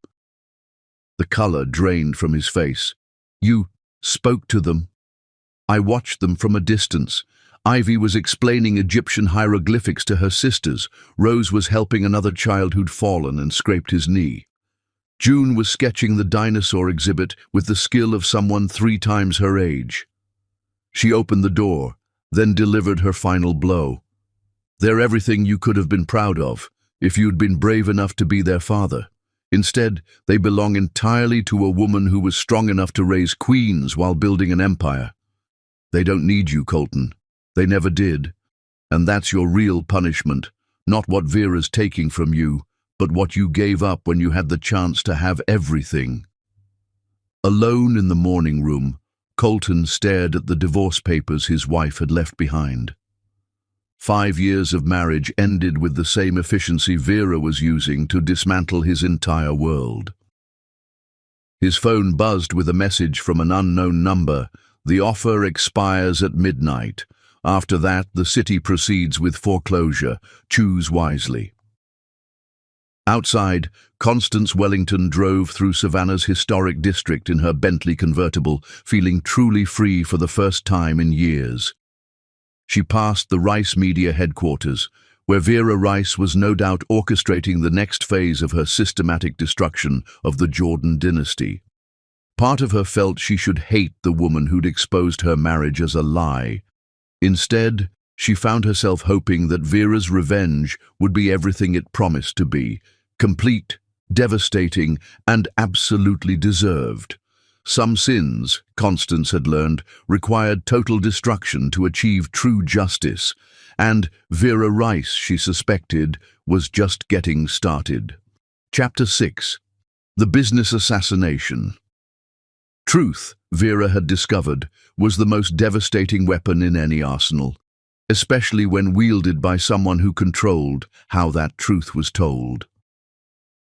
The color drained from his face. You spoke to them? I watched them from a distance. Ivy was explaining Egyptian hieroglyphics to her sisters. Rose was helping another child who'd fallen and scraped his knee. June was sketching the dinosaur exhibit with the skill of someone 3 times her age. She opened the door, then delivered her final blow. They're everything you could have been proud of, if you'd been brave enough to be their father. Instead, they belong entirely to a woman who was strong enough to raise queens while building an empire. They don't need you, Colton. They never did. And that's your real punishment, not what Vera's taking from you, but what you gave up when you had the chance to have everything. Alone in the morning room, Colton stared at the divorce papers his wife had left behind. 5 years of marriage ended with the same efficiency Vera was using to dismantle his entire world. His phone buzzed with a message from an unknown number. The offer expires at midnight. After that, the city proceeds with foreclosure. Choose wisely. Outside, Constance Wellington drove through Savannah's historic district in her Bentley convertible, feeling truly free for the first time in years. She passed the Rice Media headquarters, where Vera Rice was no doubt orchestrating the next phase of her systematic destruction of the Jordan dynasty. Part of her felt she should hate the woman who'd exposed her marriage as a lie. Instead, she found herself hoping that Vera's revenge would be everything it promised to be: complete, devastating, and absolutely deserved. Some sins, Constance had learned, required total destruction to achieve true justice, and Vera Rice, she suspected, was just getting started. Chapter 6. The Business Assassination. Truth, Vera had discovered, was the most devastating weapon in any arsenal, especially when wielded by someone who controlled how that truth was told.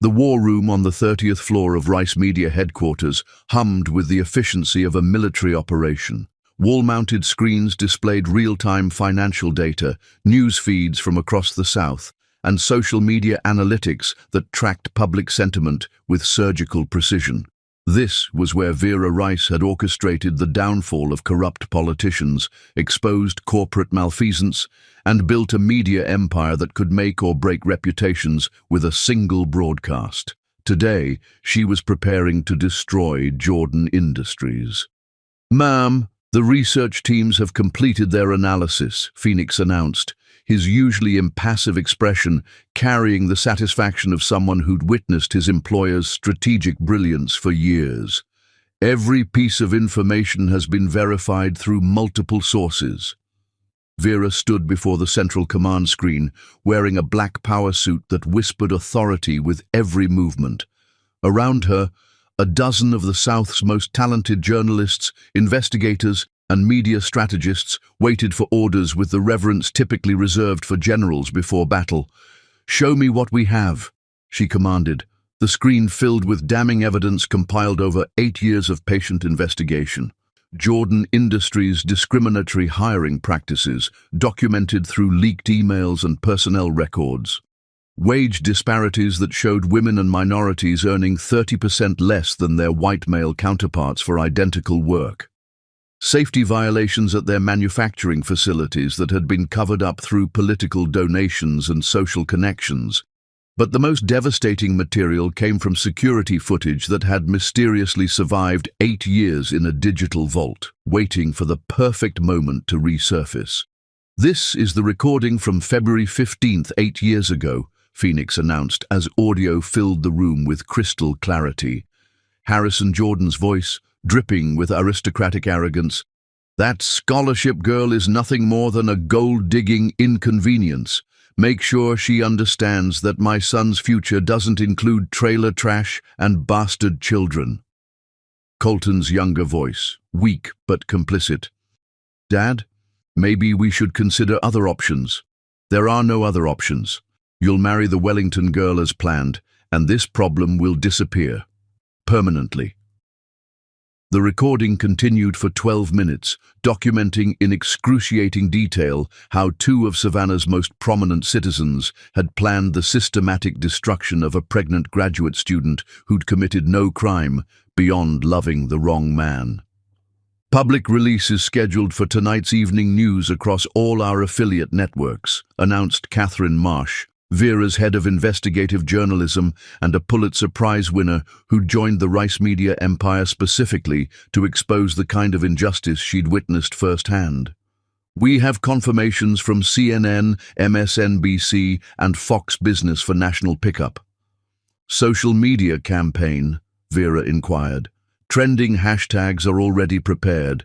The war room on the 30th floor of Rice Media headquarters hummed with the efficiency of a military operation. Wall-mounted screens displayed real-time financial data, news feeds from across the South, and social media analytics that tracked public sentiment with surgical precision. This was where Vera Rice had orchestrated the downfall of corrupt politicians, exposed corporate malfeasance, and built a media empire that could make or break reputations with a single broadcast. Today, she was preparing to destroy Jordan Industries. "Ma'am, the research teams have completed their analysis," Phoenix announced, his usually impassive expression carrying the satisfaction of someone who'd witnessed his employer's strategic brilliance for years. "Every piece of information has been verified through multiple sources." Vera stood before the central command screen, wearing a black power suit that whispered authority with every movement. Around her, a dozen of the South's most talented journalists, investigators, and media strategists waited for orders with the reverence typically reserved for generals before battle. "Show me what we have," she commanded, the screen filled with damning evidence compiled over 8 years of patient investigation. Jordan Industries' discriminatory hiring practices, documented through leaked emails and personnel records. Wage disparities that showed women and minorities earning 30% less than their white male counterparts for identical work. Safety violations at their manufacturing facilities that had been covered up through political donations and social connections. But the most devastating material came from security footage that had mysteriously survived 8 years in a digital vault, waiting for the perfect moment to resurface. "This is the recording from February 15th, 8 years ago," Phoenix announced as audio filled the room with crystal clarity. Harrison Jordan's voice, dripping with aristocratic arrogance. "That scholarship girl is nothing more than a gold-digging inconvenience. Make sure she understands that my son's future doesn't include trailer trash and bastard children." Colton's younger voice, weak but complicit. "Dad, maybe we should consider other options." "There are no other options. You'll marry the Wellington girl as planned, and this problem will disappear. Permanently." The recording continued for 12 minutes, documenting in excruciating detail how 2 of Savannah's most prominent citizens had planned the systematic destruction of a pregnant graduate student who'd committed no crime beyond loving the wrong man. "Public release is scheduled for tonight's evening news across all our affiliate networks," announced Catherine Marsh, Vera's head of investigative journalism and a Pulitzer Prize winner who joined the Rice Media empire specifically to expose the kind of injustice she'd witnessed firsthand. "We have confirmations from CNN, MSNBC, and Fox Business for national pickup." "Social media campaign?" Vera inquired. "Trending hashtags are already prepared.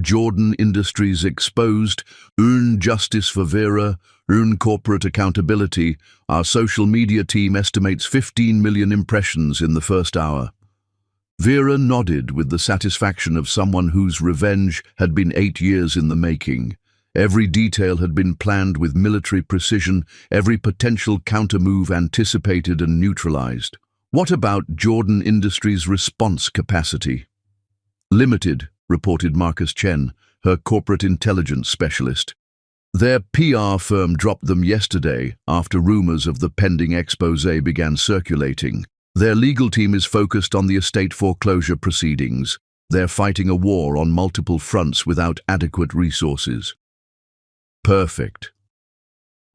Jordan Industries exposed, justice for Vera, corporate accountability. Our social media team estimates 15 million impressions in the first hour." Vera nodded with the satisfaction of someone whose revenge had been 8 years in the making. Every detail had been planned with military precision, every potential countermove anticipated and neutralized. What about Jordan Industries' response capacity? Limited, reported Marcus Chen, her corporate intelligence specialist. Their PR firm dropped them yesterday after rumors of the pending expose began circulating. Their legal team is focused on the estate foreclosure proceedings. They're fighting a war on multiple fronts without adequate resources. Perfect.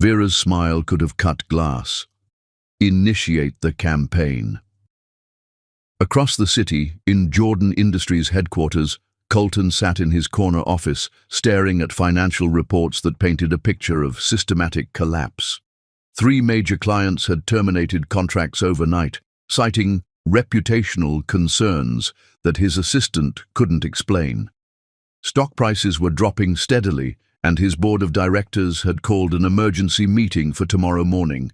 Vera's smile could have cut glass. Initiate the campaign. Across the city, in Jordan Industries headquarters, Colton sat in his corner office, staring at financial reports that painted a picture of systematic collapse. 3 major clients had terminated contracts overnight, citing reputational concerns that his assistant couldn't explain. Stock prices were dropping steadily, and his board of directors had called an emergency meeting for tomorrow morning.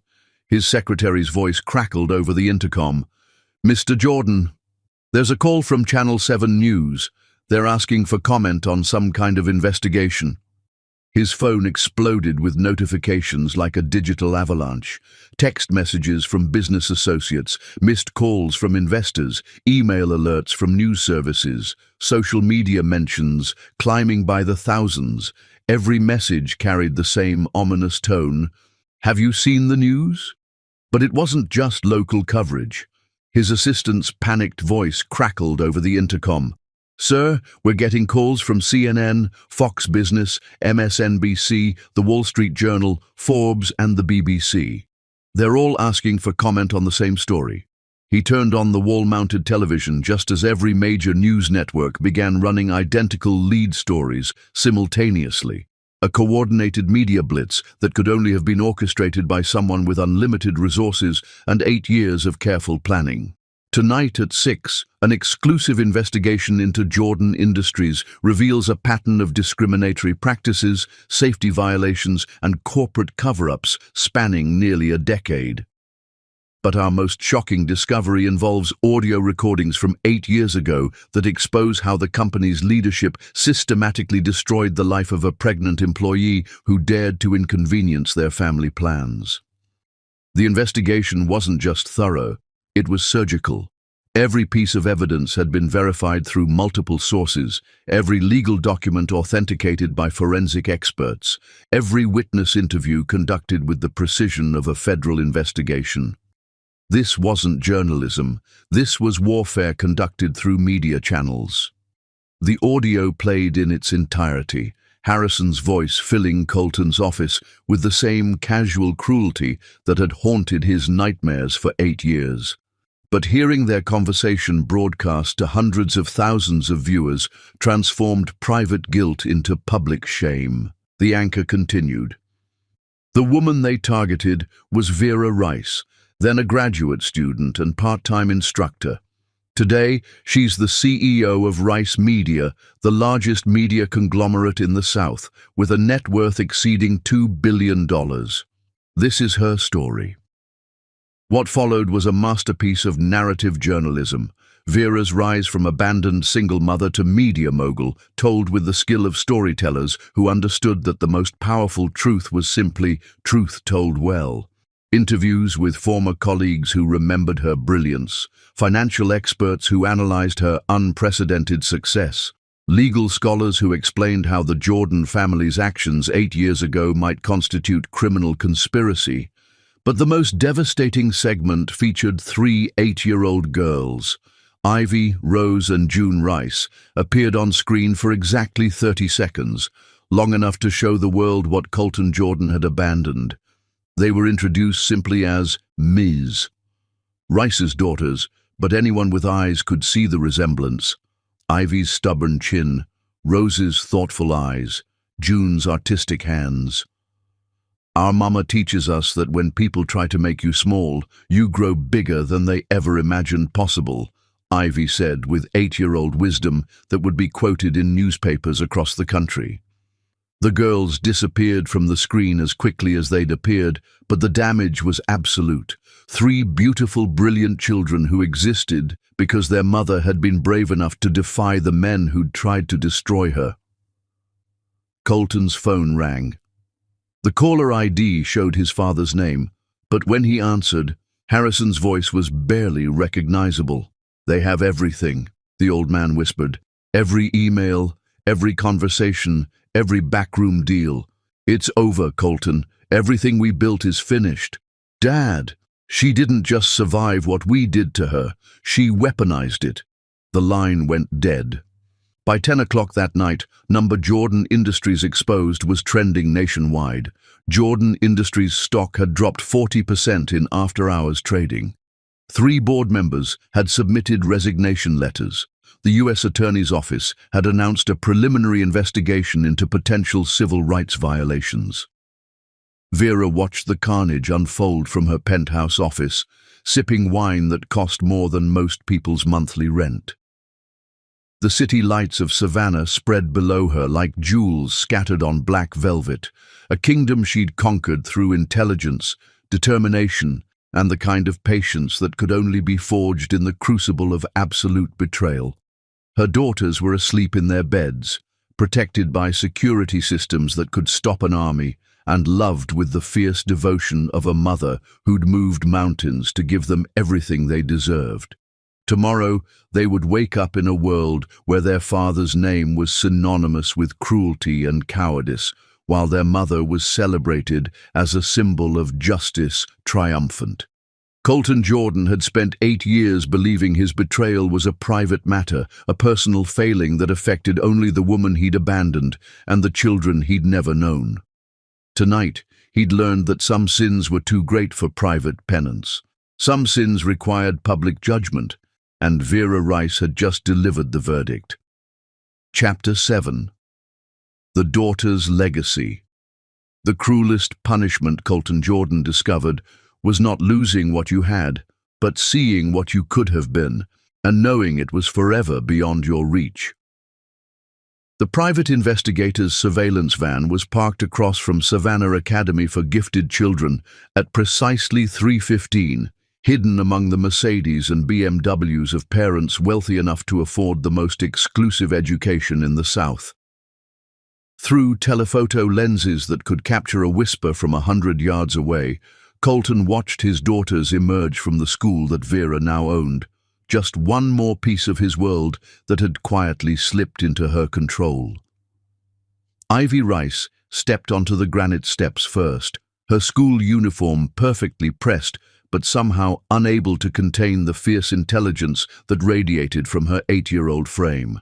His secretary's voice crackled over the intercom. "Mr. Jordan, there's a call from Channel 7 News. They're asking for comment on some kind of investigation." His phone exploded with notifications like a digital avalanche. Text messages from business associates, missed calls from investors, email alerts from news services, social media mentions climbing by the thousands. Every message carried the same ominous tone. "Have you seen the news?" But it wasn't just local coverage. His assistant's panicked voice crackled over the intercom. "Sir, we're getting calls from CNN, Fox Business, MSNBC, The Wall Street Journal, Forbes, and the BBC. They're all asking for comment on the same story." He turned on the wall-mounted television just as every major news network began running identical lead stories simultaneously. A coordinated media blitz that could only have been orchestrated by someone with unlimited resources and 8 years of careful planning. Tonight at 6, an exclusive investigation into Jordan Industries reveals a pattern of discriminatory practices, safety violations, and corporate cover-ups spanning nearly a decade. But our most shocking discovery involves audio recordings from 8 years ago that expose how the company's leadership systematically destroyed the life of a pregnant employee who dared to inconvenience their family plans. The investigation wasn't just thorough, it was surgical. Every piece of evidence had been verified through multiple sources, every legal document authenticated by forensic experts, every witness interview conducted with the precision of a federal investigation. This wasn't journalism, this was warfare conducted through media channels. The audio played in its entirety, Harrison's voice filling Colton's office with the same casual cruelty that had haunted his nightmares for 8 years. But hearing their conversation broadcast to hundreds of thousands of viewers transformed private guilt into public shame. The anchor continued. The woman they targeted was Vera Rice, then a graduate student and part-time instructor. Today, she's the CEO of Rice Media, the largest media conglomerate in the South, with a net worth exceeding $2 billion. This is her story. What followed was a masterpiece of narrative journalism, Vera's rise from abandoned single mother to media mogul, told with the skill of storytellers who understood that the most powerful truth was simply truth told well. Interviews with former colleagues who remembered her brilliance, financial experts who analyzed her unprecedented success, legal scholars who explained how the Jordan family's actions 8 years ago might constitute criminal conspiracy. But the most devastating segment featured 3 8-year-old girls. Ivy, Rose, and June Rice appeared on screen for exactly 30 seconds, long enough to show the world what Colton Jordan had abandoned. They were introduced simply as Ms. Rice's daughters, but anyone with eyes could see the resemblance. Ivy's stubborn chin, Rose's thoughtful eyes, June's artistic hands. Our mama teaches us that when people try to make you small, you grow bigger than they ever imagined possible, Ivy said with 8-year-old wisdom that would be quoted in newspapers across the country. The girls disappeared from the screen as quickly as they'd appeared, but the damage was absolute. 3 beautiful, brilliant children who existed because their mother had been brave enough to defy the men who'd tried to destroy her. Colton's phone rang. The caller ID showed his father's name, but when he answered, Harrison's voice was barely recognizable. "They have everything," the old man whispered. "Every email, every conversation, every backroom deal. It's over, Colton. Everything we built is finished." "Dad, she didn't just survive what we did to her. She weaponized it." The line went dead. By 10 o'clock that night, number Jordan Industries Exposed was trending nationwide. Jordan Industries stock had dropped 40% in after-hours trading. 3 board members had submitted resignation letters. The U.S. Attorney's Office had announced a preliminary investigation into potential civil rights violations. Vera watched the carnage unfold from her penthouse office, sipping wine that cost more than most people's monthly rent. The city lights of Savannah spread below her like jewels scattered on black velvet, a kingdom she'd conquered through intelligence, determination, and the kind of patience that could only be forged in the crucible of absolute betrayal. Her daughters were asleep in their beds, protected by security systems that could stop an army, and loved with the fierce devotion of a mother who'd moved mountains to give them everything they deserved. Tomorrow, they would wake up in a world where their father's name was synonymous with cruelty and cowardice, while their mother was celebrated as a symbol of justice triumphant. Colton Jordan had spent 8 years believing his betrayal was a private matter, a personal failing that affected only the woman he'd abandoned and the children he'd never known. Tonight, he'd learned that some sins were too great for private penance. Some sins required public judgment, and Vera Rice had just delivered the verdict. Chapter 7. The Daughter's Legacy. The cruelest punishment, Colton Jordan discovered, was not losing what you had, but seeing what you could have been, and knowing it was forever beyond your reach. The private investigator's surveillance van was parked across from Savannah Academy for Gifted Children at precisely 3:15, hidden among the Mercedes and BMWs of parents wealthy enough to afford the most exclusive education in the South. Through telephoto lenses that could capture a whisper from 100 yards away, Colton watched his daughters emerge from the school that Vera now owned, just one more piece of his world that had quietly slipped into her control. Ivy Rice stepped onto the granite steps first, her school uniform perfectly pressed, but somehow unable to contain the fierce intelligence that radiated from her 8-year-old frame.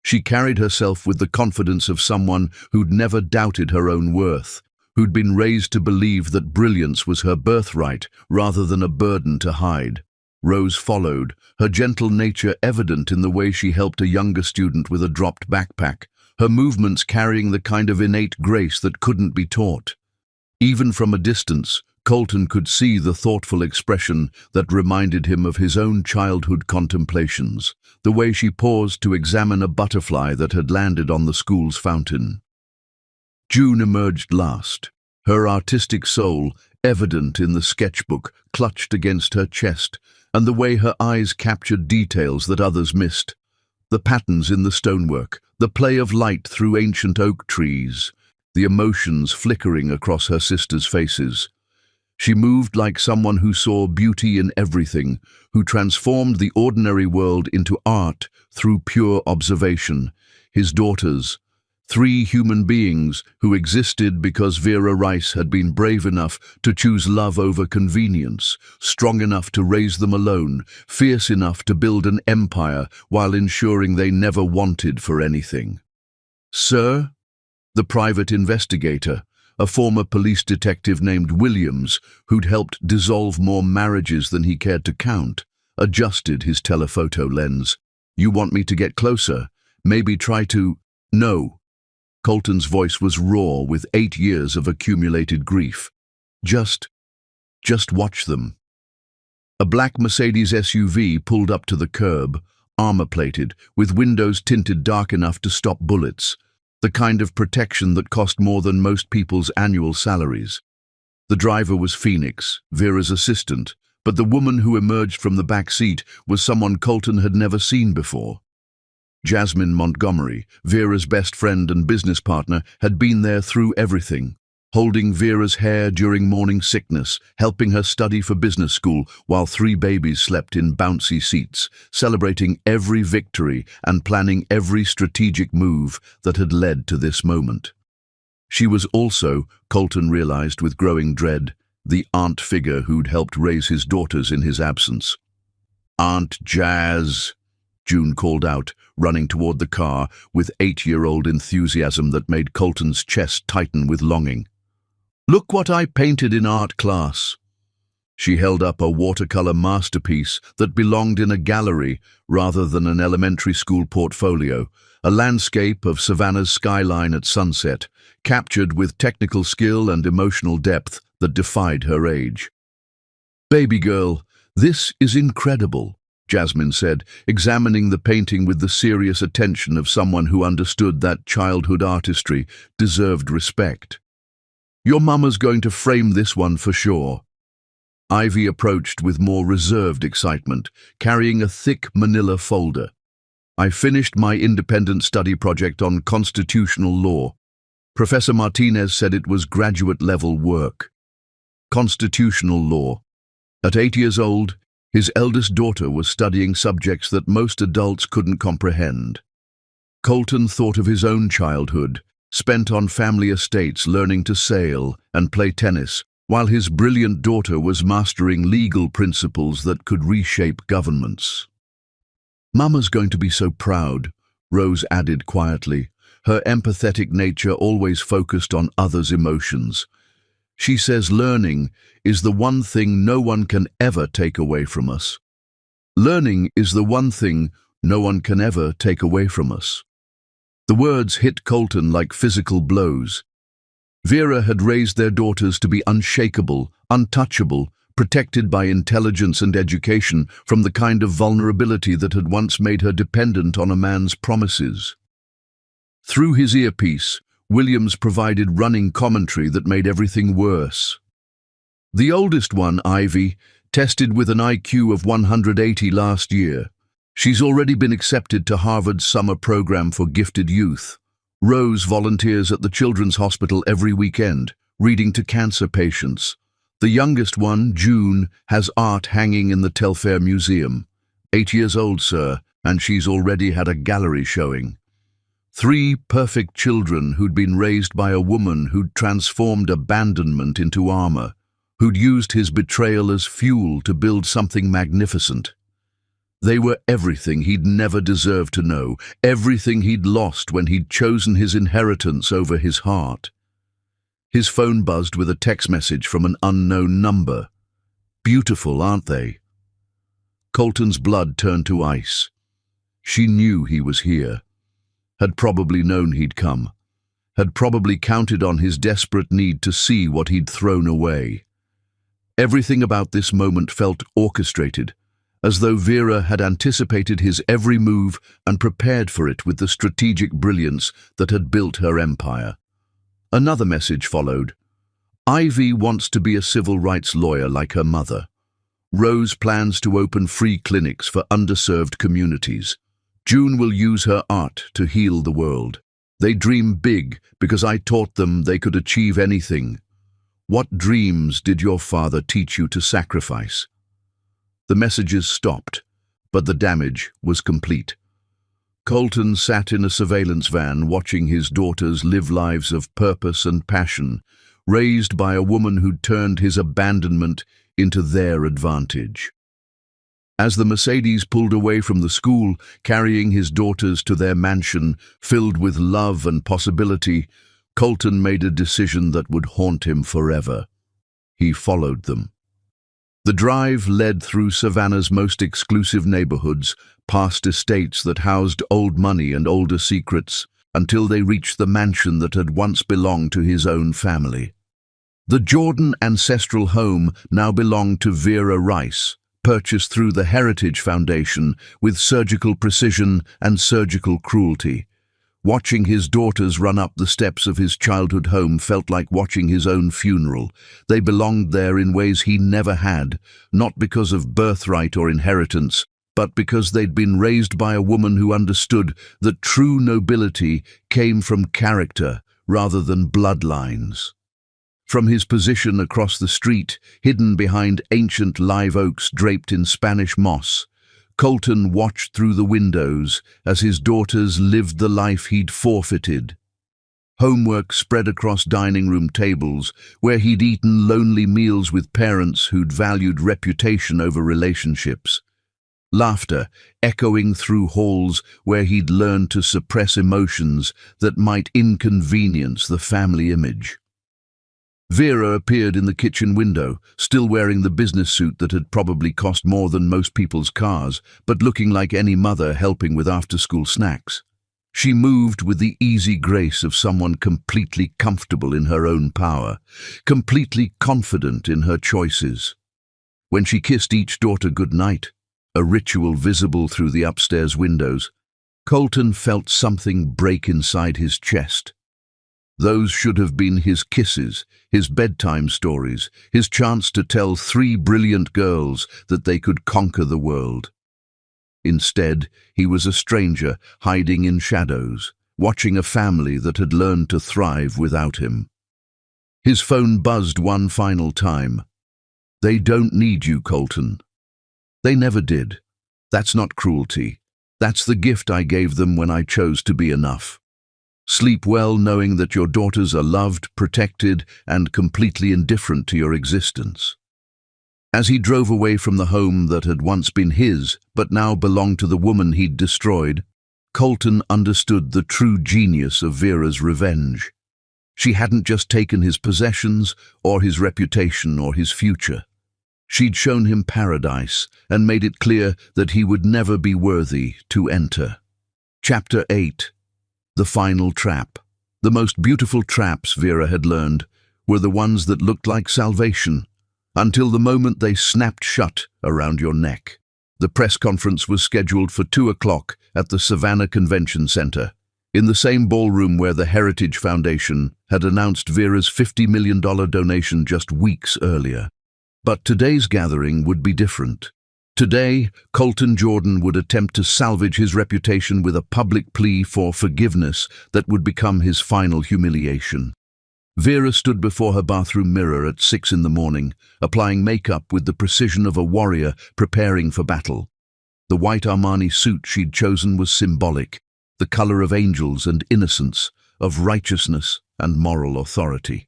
She carried herself with the confidence of someone who'd never doubted her own worth, who'd been raised to believe that brilliance was her birthright rather than a burden to hide. Rose followed, her gentle nature evident in the way she helped a younger student with a dropped backpack, her movements carrying the kind of innate grace that couldn't be taught. Even from a distance, Colton could see the thoughtful expression that reminded him of his own childhood contemplations, the way she paused to examine a butterfly that had landed on the school's fountain. June emerged last, her artistic soul evident in the sketchbook clutched against her chest, and the way her eyes captured details that others missed. The patterns in the stonework, the play of light through ancient oak trees, the emotions flickering across her sisters' faces. She moved like someone who saw beauty in everything, who transformed the ordinary world into art through pure observation. His daughters, 3 human beings who existed because Vera Rice had been brave enough to choose love over convenience, strong enough to raise them alone, fierce enough to build an empire while ensuring they never wanted for anything. "Sir?" The private investigator, a former police detective named Williams, who'd helped dissolve more marriages than he cared to count, adjusted his telephoto lens. "You want me to get closer? Maybe try to—" "No." Colton's voice was raw with 8 years of accumulated grief. Just watch them." A black Mercedes SUV pulled up to the curb, armor-plated, with windows tinted dark enough to stop bullets, the kind of protection that cost more than most people's annual salaries. The driver was Phoenix, Vera's assistant, but the woman who emerged from the back seat was someone Colton had never seen before. Jasmine Montgomery, Vera's best friend and business partner, had been there through everything, holding Vera's hair during morning sickness, helping her study for business school while 3 babies slept in bouncy seats, celebrating every victory and planning every strategic move that had led to this moment. She was also, Colton realized with growing dread, the aunt figure who'd helped raise his daughters in his absence. "Aunt Jazz," June called out, running toward the car with 8-year-old enthusiasm that made Colton's chest tighten with longing. "Look what I painted in art class." She held up a watercolor masterpiece that belonged in a gallery rather than an elementary school portfolio, a landscape of Savannah's skyline at sunset, captured with technical skill and emotional depth that defied her age. "Baby girl, this is incredible," Jasmine said, examining the painting with the serious attention of someone who understood that childhood artistry deserved respect. "Your mama's going to frame this one for sure." Ivy approached with more reserved excitement, carrying a thick manila folder. "I finished my independent study project on constitutional law. Professor Martinez said it was graduate-level work." Constitutional law. At 8 years old, his eldest daughter was studying subjects that most adults couldn't comprehend. Colton thought of his own childhood, spent on family estates learning to sail and play tennis, while his brilliant daughter was mastering legal principles that could reshape governments. "Mama's going to be so proud," Rose added quietly, her empathetic nature always focused on others' emotions. "She says learning is the one thing no one can ever take away from us. Learning is the one thing no one can ever take away from us." The words hit Colton like physical blows. Vera had raised their daughters to be unshakable, untouchable, protected by intelligence and education from the kind of vulnerability that had once made her dependent on a man's promises. Through his earpiece, Williams provided running commentary that made everything worse. The oldest one, Ivy, tested with an IQ of 180 last year. She's already been accepted to Harvard's summer program for gifted youth. Rose volunteers at the Children's Hospital every weekend, reading to cancer patients. The youngest one, June, has art hanging in the Telfair Museum. 8 years old, sir, and she's already had a gallery showing. 3 perfect children who'd been raised by a woman who'd transformed abandonment into armor, who'd used his betrayal as fuel to build something magnificent. They were everything he'd never deserved to know, everything he'd lost when he'd chosen his inheritance over his heart. His phone buzzed with a text message from an unknown number. "Beautiful, aren't they?" Colton's blood turned to ice. She knew he was here, had probably known he'd come, had probably counted on his desperate need to see what he'd thrown away. Everything about this moment felt orchestrated, as though Vera had anticipated his every move and prepared for it with the strategic brilliance that had built her empire. Another message followed. "Ivy wants to be a civil rights lawyer like her mother. Rose plans to open free clinics for underserved communities. June will use her art to heal the world. They dream big because I taught them they could achieve anything. What dreams did your father teach you to sacrifice?" The messages stopped, but the damage was complete. Colton sat in a surveillance van watching his daughters live lives of purpose and passion, raised by a woman who'd turned his abandonment into their advantage. As the Mercedes pulled away from the school, carrying his daughters to their mansion, filled with love and possibility, Colton made a decision that would haunt him forever. He followed them. The drive led through Savannah's most exclusive neighborhoods, past estates that housed old money and older secrets, until they reached the mansion that had once belonged to his own family. The Jordan ancestral home now belonged to Vera Rice, purchased through the Heritage Foundation with surgical precision and surgical cruelty. Watching his daughters run up the steps of his childhood home felt like watching his own funeral. They belonged there in ways he never had, not because of birthright or inheritance, but because they'd been raised by a woman who understood that true nobility came from character rather than bloodlines. From his position across the street, hidden behind ancient live oaks draped in Spanish moss, Colton watched through the windows as his daughters lived the life he'd forfeited. Homework spread across dining room tables, where he'd eaten lonely meals with parents who'd valued reputation over relationships. Laughter echoing through halls where he'd learned to suppress emotions that might inconvenience the family image. Vera appeared in the kitchen window, still wearing the business suit that had probably cost more than most people's cars, but looking like any mother helping with after-school snacks. She moved with the easy grace of someone completely comfortable in her own power, completely confident in her choices. When she kissed each daughter goodnight, a ritual visible through the upstairs windows, Colton felt something break inside his chest. Those should have been his kisses, his bedtime stories, his chance to tell 3 brilliant girls that they could conquer the world. Instead, he was a stranger hiding in shadows, watching a family that had learned to thrive without him. His phone buzzed one final time. "They don't need you, Colton." "They never did. That's not cruelty. That's the gift I gave them when I chose to be enough. Sleep well knowing that your daughters are loved, protected, and completely indifferent to your existence." As he drove away from the home that had once been his, but now belonged to the woman he'd destroyed, Colton understood the true genius of Vera's revenge. She hadn't just taken his possessions, or his reputation, or his future. She'd shown him paradise, and made it clear that he would never be worthy to enter. Chapter 8. The Final Trap. The most beautiful traps, Vera had learned, were the ones that looked like salvation, until the moment they snapped shut around your neck. The press conference was scheduled for 2 o'clock at the Savannah Convention Center, in the same ballroom where the Heritage Foundation had announced Vera's $50 million donation just weeks earlier. But today's gathering would be different. Today, Colton Jordan would attempt to salvage his reputation with a public plea for forgiveness that would become his final humiliation. Vera stood before her bathroom mirror at 6 in the morning, applying makeup with the precision of a warrior preparing for battle. The white Armani suit she'd chosen was symbolic, the color of angels and innocence, of righteousness and moral authority.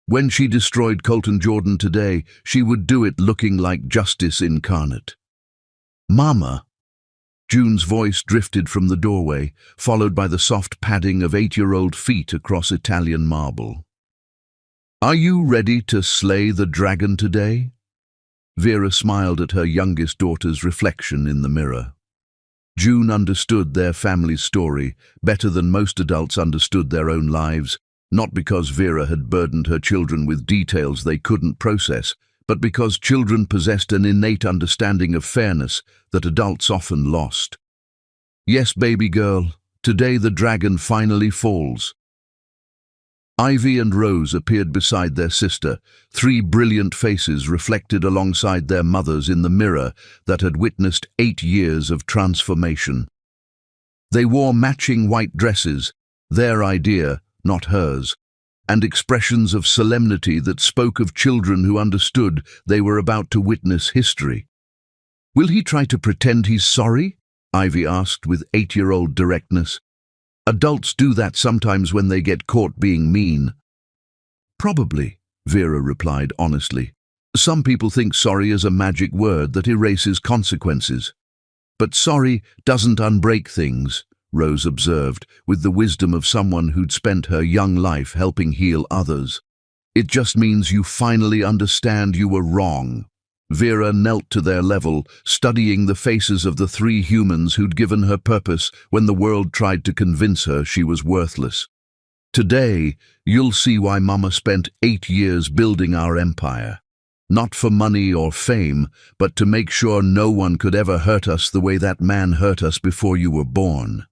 When she destroyed Colton Jordan today, she would do it looking like justice incarnate. "Mama." June's voice drifted from the doorway, followed by the soft padding of 8-year-old feet across Italian marble. "Are you ready to slay the dragon today?" Vera smiled at her youngest daughter's reflection in the mirror. June understood their family's story better than most adults understood their own lives, not because Vera had burdened her children with details they couldn't process, but because children possessed an innate understanding of fairness that adults often lost. "Yes, baby girl, today the dragon finally falls." Ivy and Rose appeared beside their sister, 3 brilliant faces reflected alongside their mothers in the mirror that had witnessed 8 years of transformation. They wore matching white dresses, their idea, not hers, and expressions of solemnity that spoke of children who understood they were about to witness history. "Will he try to pretend he's sorry?" Ivy asked with 8-year-old directness. "Adults do that sometimes when they get caught being mean." "Probably," Vera replied honestly. "Some people think sorry is a magic word that erases consequences. But sorry doesn't unbreak things," Rose observed, with the wisdom of someone who'd spent her young life helping heal others. "It just means you finally understand you were wrong." Vera knelt to their level, studying the faces of the 3 humans who'd given her purpose when the world tried to convince her she was worthless. "Today, you'll see why Mama spent 8 years building our empire. Not for money or fame, but to make sure no one could ever hurt us the way that man hurt us before you were born."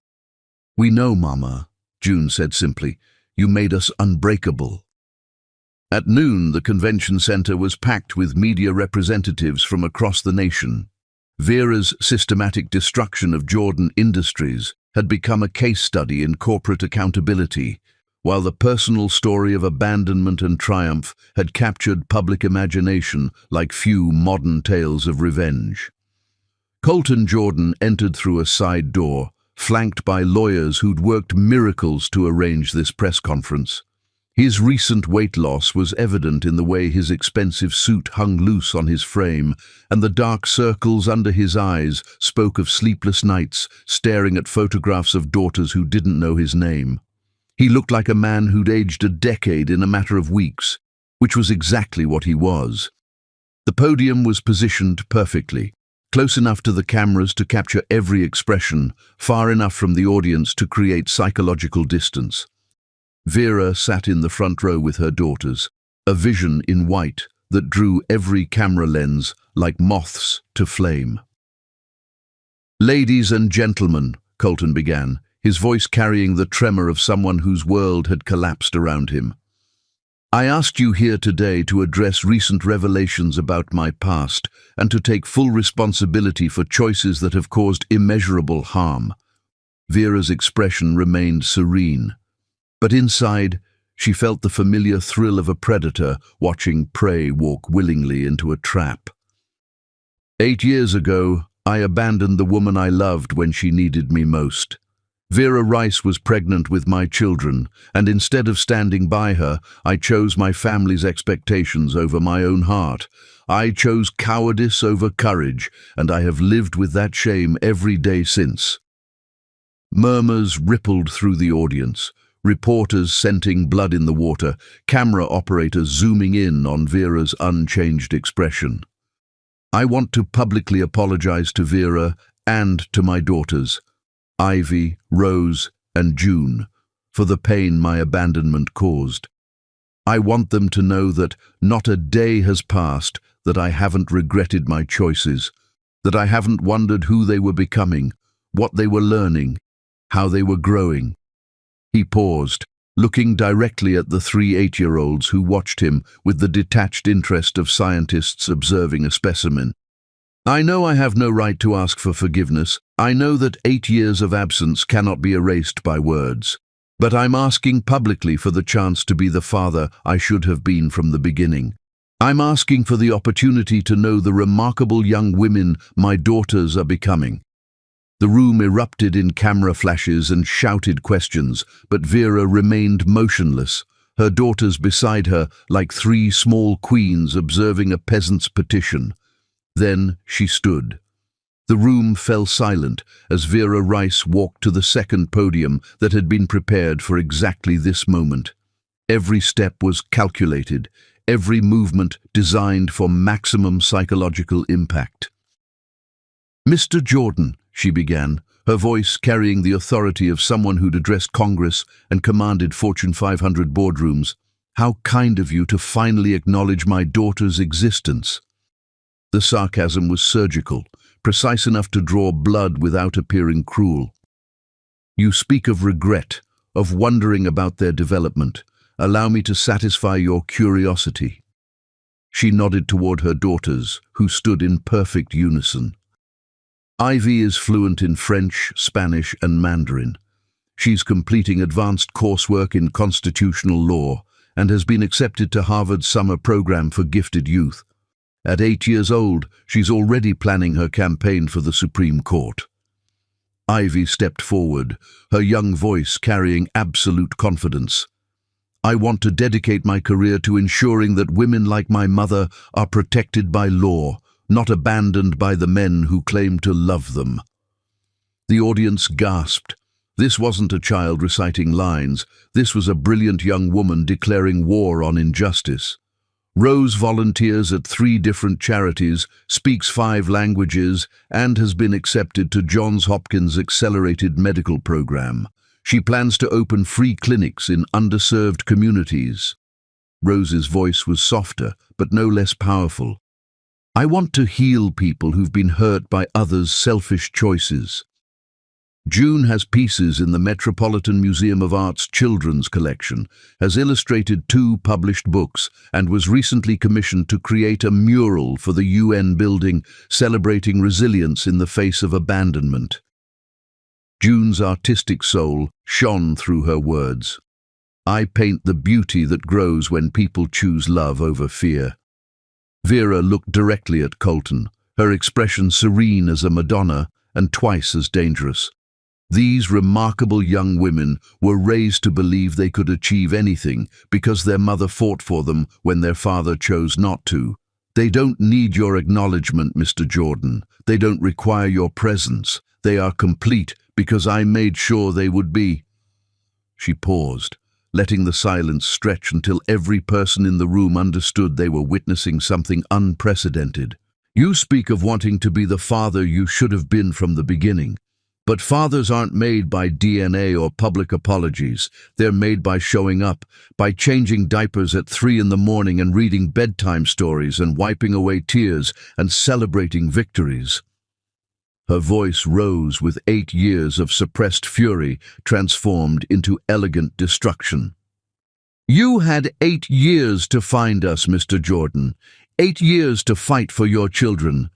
"We know, Mama," June said simply. "You made us unbreakable." At noon, the convention center was packed with media representatives from across the nation. Vera's systematic destruction of Jordan Industries had become a case study in corporate accountability, while the personal story of abandonment and triumph had captured public imagination like few modern tales of revenge. Colton Jordan entered through a side door, flanked by lawyers who'd worked miracles to arrange this press conference. His recent weight loss was evident in the way his expensive suit hung loose on his frame, and the dark circles under his eyes spoke of sleepless nights, staring at photographs of daughters who didn't know his name. He looked like a man who'd aged a decade in a matter of weeks, which was exactly what he was. The podium was positioned perfectly, close enough to the cameras to capture every expression, far enough from the audience to create psychological distance. Vera sat in the front row with her daughters, a vision in white that drew every camera lens like moths to flame. "Ladies and gentlemen," Colton began, his voice carrying the tremor of someone whose world had collapsed around him. "I asked you here today to address recent revelations about my past and to take full responsibility for choices that have caused immeasurable harm." Vera's expression remained serene, but inside, she felt the familiar thrill of a predator watching prey walk willingly into a trap. 8 years ago, I abandoned the woman I loved when she needed me most. Vera Rice was pregnant with my children, and instead of standing by her, I chose my family's expectations over my own heart. I chose cowardice over courage, and I have lived with that shame every day since. Murmurs rippled through the audience, reporters scenting blood in the water, camera operators zooming in on Vera's unchanged expression. I want to publicly apologize to Vera and to my daughters, Ivy, Rose, and June, for the pain my abandonment caused. I want them to know that not a day has passed that I haven't regretted my choices, that I haven't wondered who they were becoming, what they were learning, how they were growing. He paused, looking directly at the 3 8-year-olds who watched him with the detached interest of scientists observing a specimen. I know I have no right to ask for forgiveness. I know that 8 years of absence cannot be erased by words. But I'm asking publicly for the chance to be the father I should have been from the beginning. I'm asking for the opportunity to know the remarkable young women my daughters are becoming. The room erupted in camera flashes and shouted questions, but Vera remained motionless, her daughters beside her like 3 small queens observing a peasant's petition. Then she stood. The room fell silent as Vera Rice walked to the second podium that had been prepared for exactly this moment. Every step was calculated, every movement designed for maximum psychological impact. "Mr. Jordan," she began, her voice carrying the authority of someone who'd addressed Congress and commanded Fortune 500 boardrooms, "how kind of you to finally acknowledge my daughter's existence." The sarcasm was surgical, precise enough to draw blood without appearing cruel. "You speak of regret, of wondering about their development. Allow me to satisfy your curiosity." She nodded toward her daughters, who stood in perfect unison. Ivy is fluent in French, Spanish, and Mandarin. She's completing advanced coursework in constitutional law and has been accepted to Harvard's summer program for gifted youth. At 8 years old, she's already planning her campaign for the Supreme Court. Ivy stepped forward, her young voice carrying absolute confidence. "I want to dedicate my career to ensuring that women like my mother are protected by law, not abandoned by the men who claim to love them." The audience gasped. This wasn't a child reciting lines. This was a brilliant young woman declaring war on injustice. Rose volunteers at 3 different charities, speaks 5 languages, and has been accepted to Johns Hopkins Accelerated Medical Program. She plans to open free clinics in underserved communities. Rose's voice was softer, but no less powerful. "I want to heal people who've been hurt by others' selfish choices." June has pieces in the Metropolitan Museum of Art's children's collection, has illustrated 2 published books, and was recently commissioned to create a mural for the UN building celebrating resilience in the face of abandonment. June's artistic soul shone through her words. I paint the beauty that grows when people choose love over fear. Vera looked directly at Colton, her expression serene as a Madonna and twice as dangerous. These remarkable young women were raised to believe they could achieve anything because their mother fought for them when their father chose not to. They don't need your acknowledgement, Mr. Jordan. They don't require your presence. They are complete because I made sure they would be. She paused, letting the silence stretch until every person in the room understood they were witnessing something unprecedented. You speak of wanting to be the father you should have been from the beginning. But fathers aren't made by DNA or public apologies. They're made by showing up, by changing diapers at 3 in the morning and reading bedtime stories and wiping away tears and celebrating victories. Her voice rose with 8 years of suppressed fury transformed into elegant destruction. You had 8 years to find us, Mr. Jordan. 8 years to fight for your children.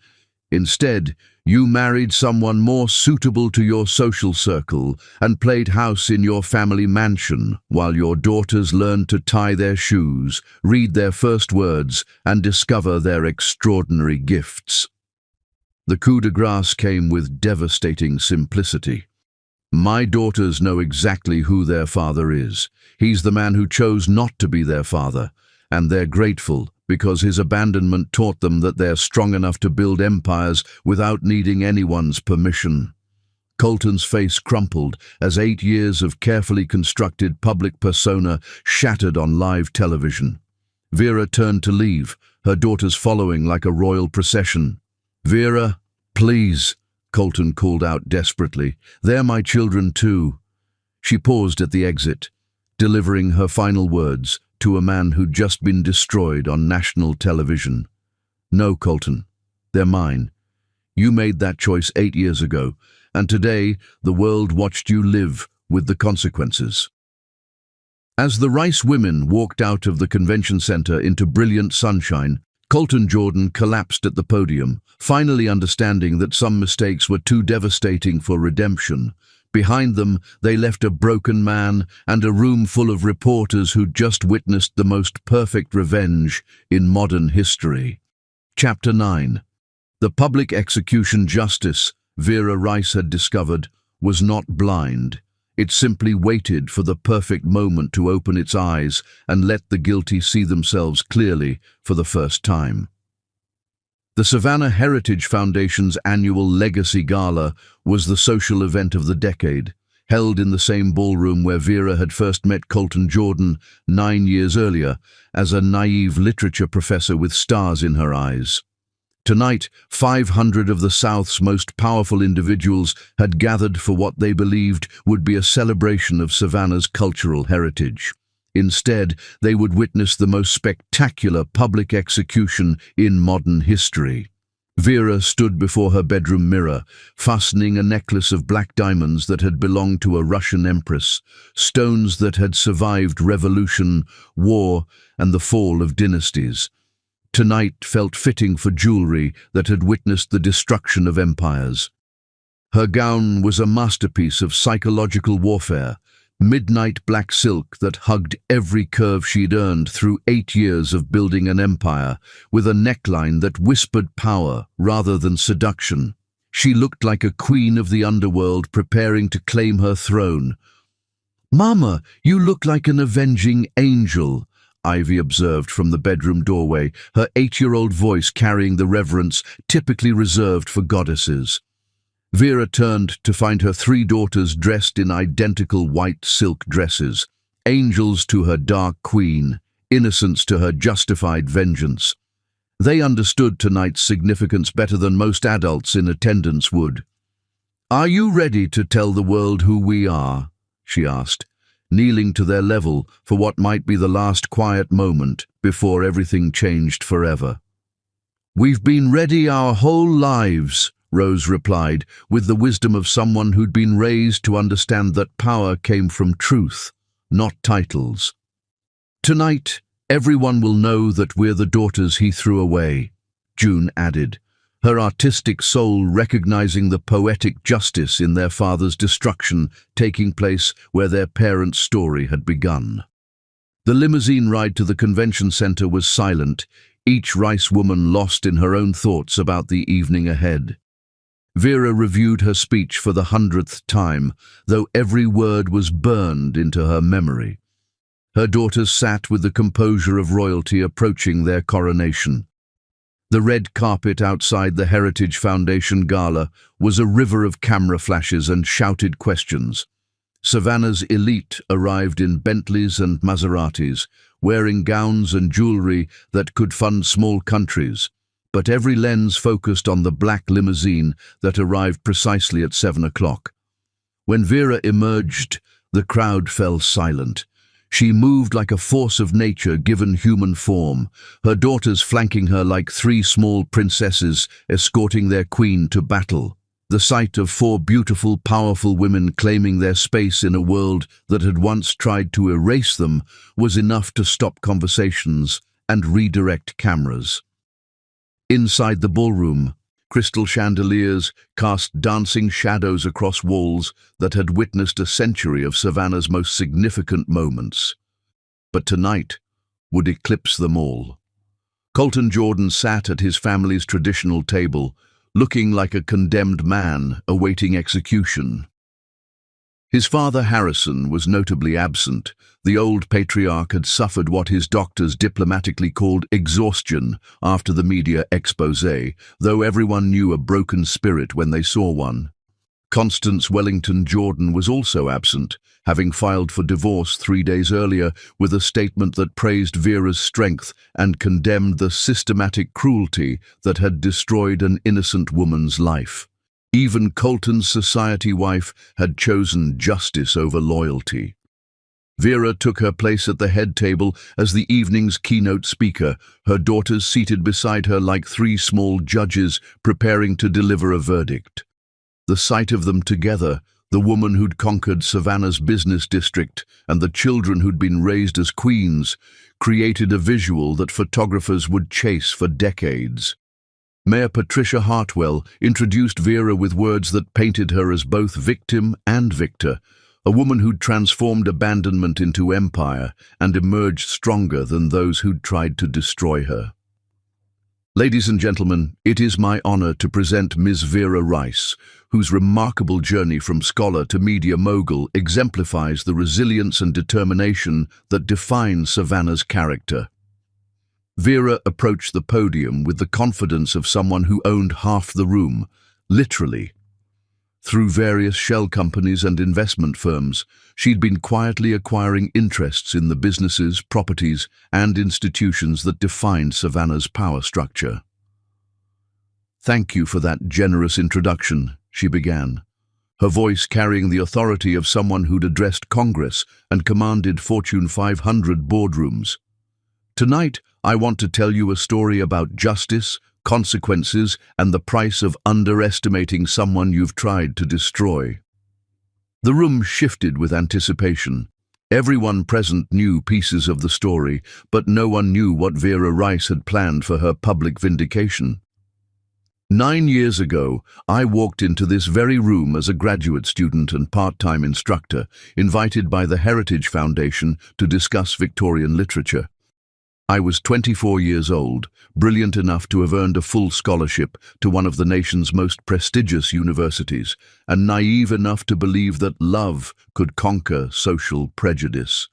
Instead, you married someone more suitable to your social circle and played house in your family mansion while your daughters learned to tie their shoes, read their first words, and discover their extraordinary gifts. The coup de grace came with devastating simplicity. My daughters know exactly who their father is. He's the man who chose not to be their father, and they're grateful because his abandonment taught them that they're strong enough to build empires without needing anyone's permission. Colton's face crumpled as 8 years of carefully constructed public persona shattered on live television. Vera turned to leave, her daughters following like a royal procession. Vera, please, Colton called out desperately. They're my children too. She paused at the exit, delivering her final words to a man who'd just been destroyed on national television. No, Colton, they're mine. You made that choice 8 years ago, and today the world watched you live with the consequences. As the Rice women walked out of the convention center into brilliant sunshine, Colton Jordan collapsed at the podium, finally understanding that some mistakes were too devastating for redemption. Behind them, they left a broken man and a room full of reporters who'd just witnessed the most perfect revenge in modern history. Chapter 9. The public execution justice Vera Rice had discovered was not blind. It simply waited for the perfect moment to open its eyes and let the guilty see themselves clearly for the first time. The Savannah Heritage Foundation's annual Legacy Gala was the social event of the decade, held in the same ballroom where Vera had first met Colton Jordan 9 years earlier as a naive literature professor with stars in her eyes. Tonight, 500 of the South's most powerful individuals had gathered for what they believed would be a celebration of Savannah's cultural heritage. Instead, they would witness the most spectacular public execution in modern history. Vera stood before her bedroom mirror, fastening a necklace of black diamonds that had belonged to a Russian empress, stones that had survived revolution, war, and the fall of dynasties. Tonight felt fitting for jewelry that had witnessed the destruction of empires. Her gown was a masterpiece of psychological warfare, midnight black silk that hugged every curve she'd earned through 8 years of building an empire, with a neckline that whispered power rather than seduction. She looked like a queen of the underworld preparing to claim her throne. "Mama, you look like an avenging angel," Ivy observed from the bedroom doorway, her 8-year-old voice carrying the reverence typically reserved for goddesses. Vera turned to find her 3 daughters dressed in identical white silk dresses, angels to her dark queen, innocence to her justified vengeance. They understood tonight's significance better than most adults in attendance would. "Are you ready to tell the world who we are?" she asked, kneeling to their level for what might be the last quiet moment before everything changed forever. "We've been ready our whole lives," Rose replied, with the wisdom of someone who'd been raised to understand that power came from truth, not titles. Tonight, everyone will know that we're the daughters he threw away, June added, her artistic soul recognizing the poetic justice in their father's destruction taking place where their parents' story had begun. The limousine ride to the convention center was silent, each Rice woman lost in her own thoughts about the evening ahead. Vera reviewed her speech for the 100th time, though every word was burned into her memory. Her daughters sat with the composure of royalty approaching their coronation. The red carpet outside the Heritage Foundation gala was a river of camera flashes and shouted questions. Savannah's elite arrived in Bentleys and Maseratis, wearing gowns and jewelry that could fund small countries, but every lens focused on the black limousine that arrived precisely at 7 o'clock. When Vera emerged, the crowd fell silent. She moved like a force of nature given human form, her daughters flanking her like three small princesses escorting their queen to battle. The sight of four beautiful, powerful women claiming their space in a world that had once tried to erase them was enough to stop conversations and redirect cameras. Inside the ballroom, crystal chandeliers cast dancing shadows across walls that had witnessed a century of Savannah's most significant moments. But tonight would eclipse them all. Colton Jordan sat at his family's traditional table, looking like a condemned man awaiting execution. His father Harrison was notably absent. The old patriarch had suffered what his doctors diplomatically called exhaustion after the media expose, though everyone knew a broken spirit when they saw one. Constance Wellington Jordan was also absent, having filed for divorce 3 days earlier with a statement that praised Vera's strength and condemned the systematic cruelty that had destroyed an innocent woman's life. Even Colton's society wife had chosen justice over loyalty. Vera took her place at the head table as the evening's keynote speaker, her daughters seated beside her like three small judges preparing to deliver a verdict. The sight of them together, the woman who'd conquered Savannah's business district and the children who'd been raised as queens, created a visual that photographers would chase for decades. Mayor Patricia Hartwell introduced Vera with words that painted her as both victim and victor, a woman who'd transformed abandonment into empire and emerged stronger than those who'd tried to destroy her. Ladies and gentlemen, it is my honor to present Ms. Vera Rice, whose remarkable journey from scholar to media mogul exemplifies the resilience and determination that define Savannah's character. Vera approached the podium with the confidence of someone who owned half the room, literally. Through various shell companies and investment firms, she'd been quietly acquiring interests in the businesses, properties, and institutions that defined Savannah's power structure. "Thank you for that generous introduction," she began, her voice carrying the authority of someone who'd addressed Congress and commanded Fortune 500 boardrooms. "Tonight, I want to tell you a story about justice, consequences, and the price of underestimating someone you've tried to destroy." The room shifted with anticipation. Everyone present knew pieces of the story, but no one knew what Vera Rice had planned for her public vindication. 9 years ago, I walked into this very room as a graduate student and part-time instructor, invited by the Heritage Foundation to discuss Victorian literature. I was 24 years old, brilliant enough to have earned a full scholarship to one of the nation's most prestigious universities, and naive enough to believe that love could conquer social prejudice.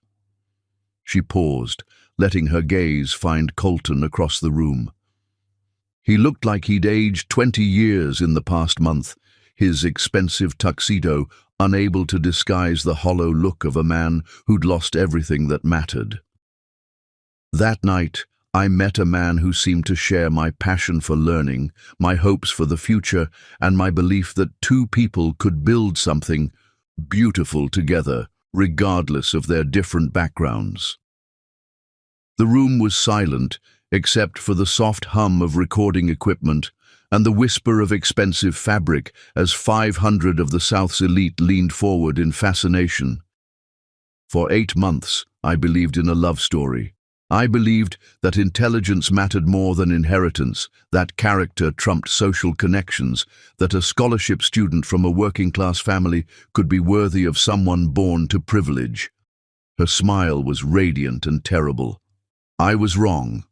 She paused, letting her gaze find Colton across the room. He looked like he'd aged 20 years in the past month, his expensive tuxedo unable to disguise the hollow look of a man who'd lost everything that mattered. That night, I met a man who seemed to share my passion for learning, my hopes for the future, and my belief that two people could build something beautiful together, regardless of their different backgrounds. The room was silent, except for the soft hum of recording equipment and the whisper of expensive fabric as 500 of the South's elite leaned forward in fascination. For 8 months, I believed in a love story. I believed that intelligence mattered more than inheritance, that character trumped social connections, that a scholarship student from a working-class family could be worthy of someone born to privilege. Her smile was radiant and terrible. I was wrong.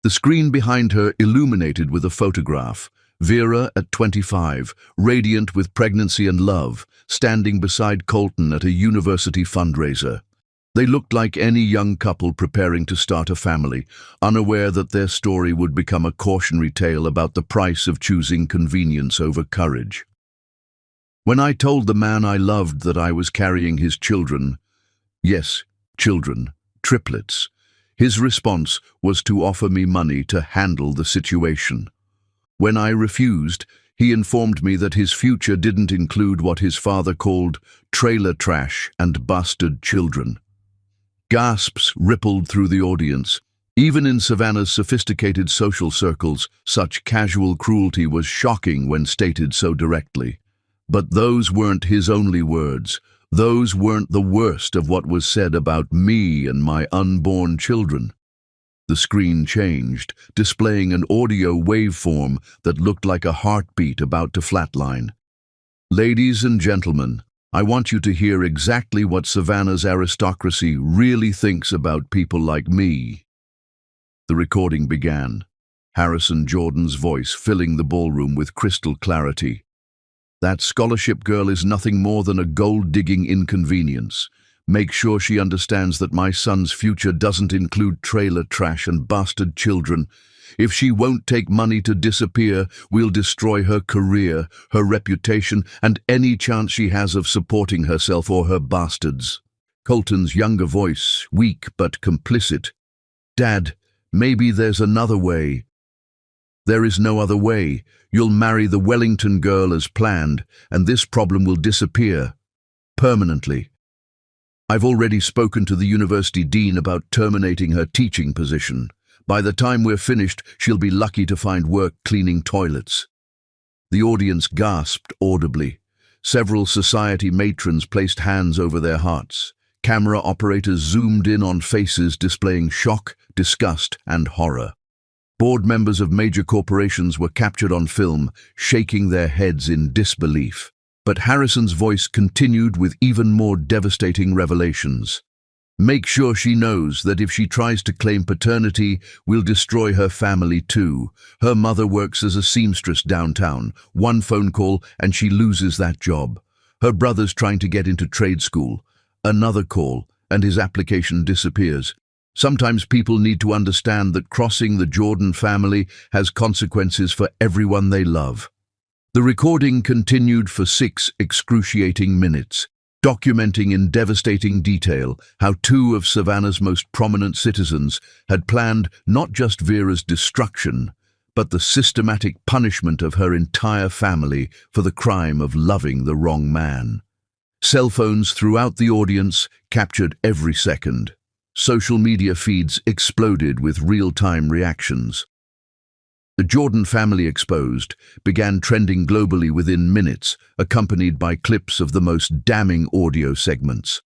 The screen behind her illuminated with a photograph. Vera at 25, radiant with pregnancy and love, standing beside Colton at a university fundraiser. They looked like any young couple preparing to start a family, unaware that their story would become a cautionary tale about the price of choosing convenience over courage. When I told the man I loved that I was carrying his children, yes, children, triplets, his response was to offer me money to handle the situation. When I refused, he informed me that his future didn't include what his father called trailer trash and bastard children. Gasps rippled through the audience. Even in Savannah's sophisticated social circles, such casual cruelty was shocking when stated so directly. But those weren't his only words. Those weren't the worst of what was said about me and my unborn children. The screen changed, displaying an audio waveform that looked like a heartbeat about to flatline. Ladies and gentlemen, I want you to hear exactly what Savannah's aristocracy really thinks about people like me. The recording began, Harrison Jordan's voice filling the ballroom with crystal clarity. That scholarship girl is nothing more than a gold-digging inconvenience. Make sure she understands that my son's future doesn't include trailer trash and bastard children. If she won't take money to disappear, we'll destroy her career, her reputation, and any chance she has of supporting herself or her bastards. Colton's younger voice, weak but complicit. Dad, maybe there's another way. There is no other way. You'll marry the Wellington girl as planned, and this problem will disappear. Permanently. I've already spoken to the university dean about terminating her teaching position. By the time we're finished, she'll be lucky to find work cleaning toilets. The audience gasped audibly. Several society matrons placed hands over their hearts. Camera operators zoomed in on faces displaying shock, disgust, and horror. Board members of major corporations were captured on film, shaking their heads in disbelief. But Harrison's voice continued with even more devastating revelations. Make sure she knows that if she tries to claim paternity, we'll destroy her family too. Her mother works as a seamstress downtown. One phone call and she loses that job. Her brother's trying to get into trade school. Another call and his application disappears. Sometimes people need to understand that crossing the Jordan family has consequences for everyone they love. The recording continued for 6 excruciating minutes, documenting in devastating detail how 2 of Savannah's most prominent citizens had planned not just Vera's destruction, but the systematic punishment of her entire family for the crime of loving the wrong man. Cell phones throughout the audience captured every second. Social media feeds exploded with real-time reactions. The Jordan Family Exposed began trending globally within minutes, accompanied by clips of the most damning audio segments.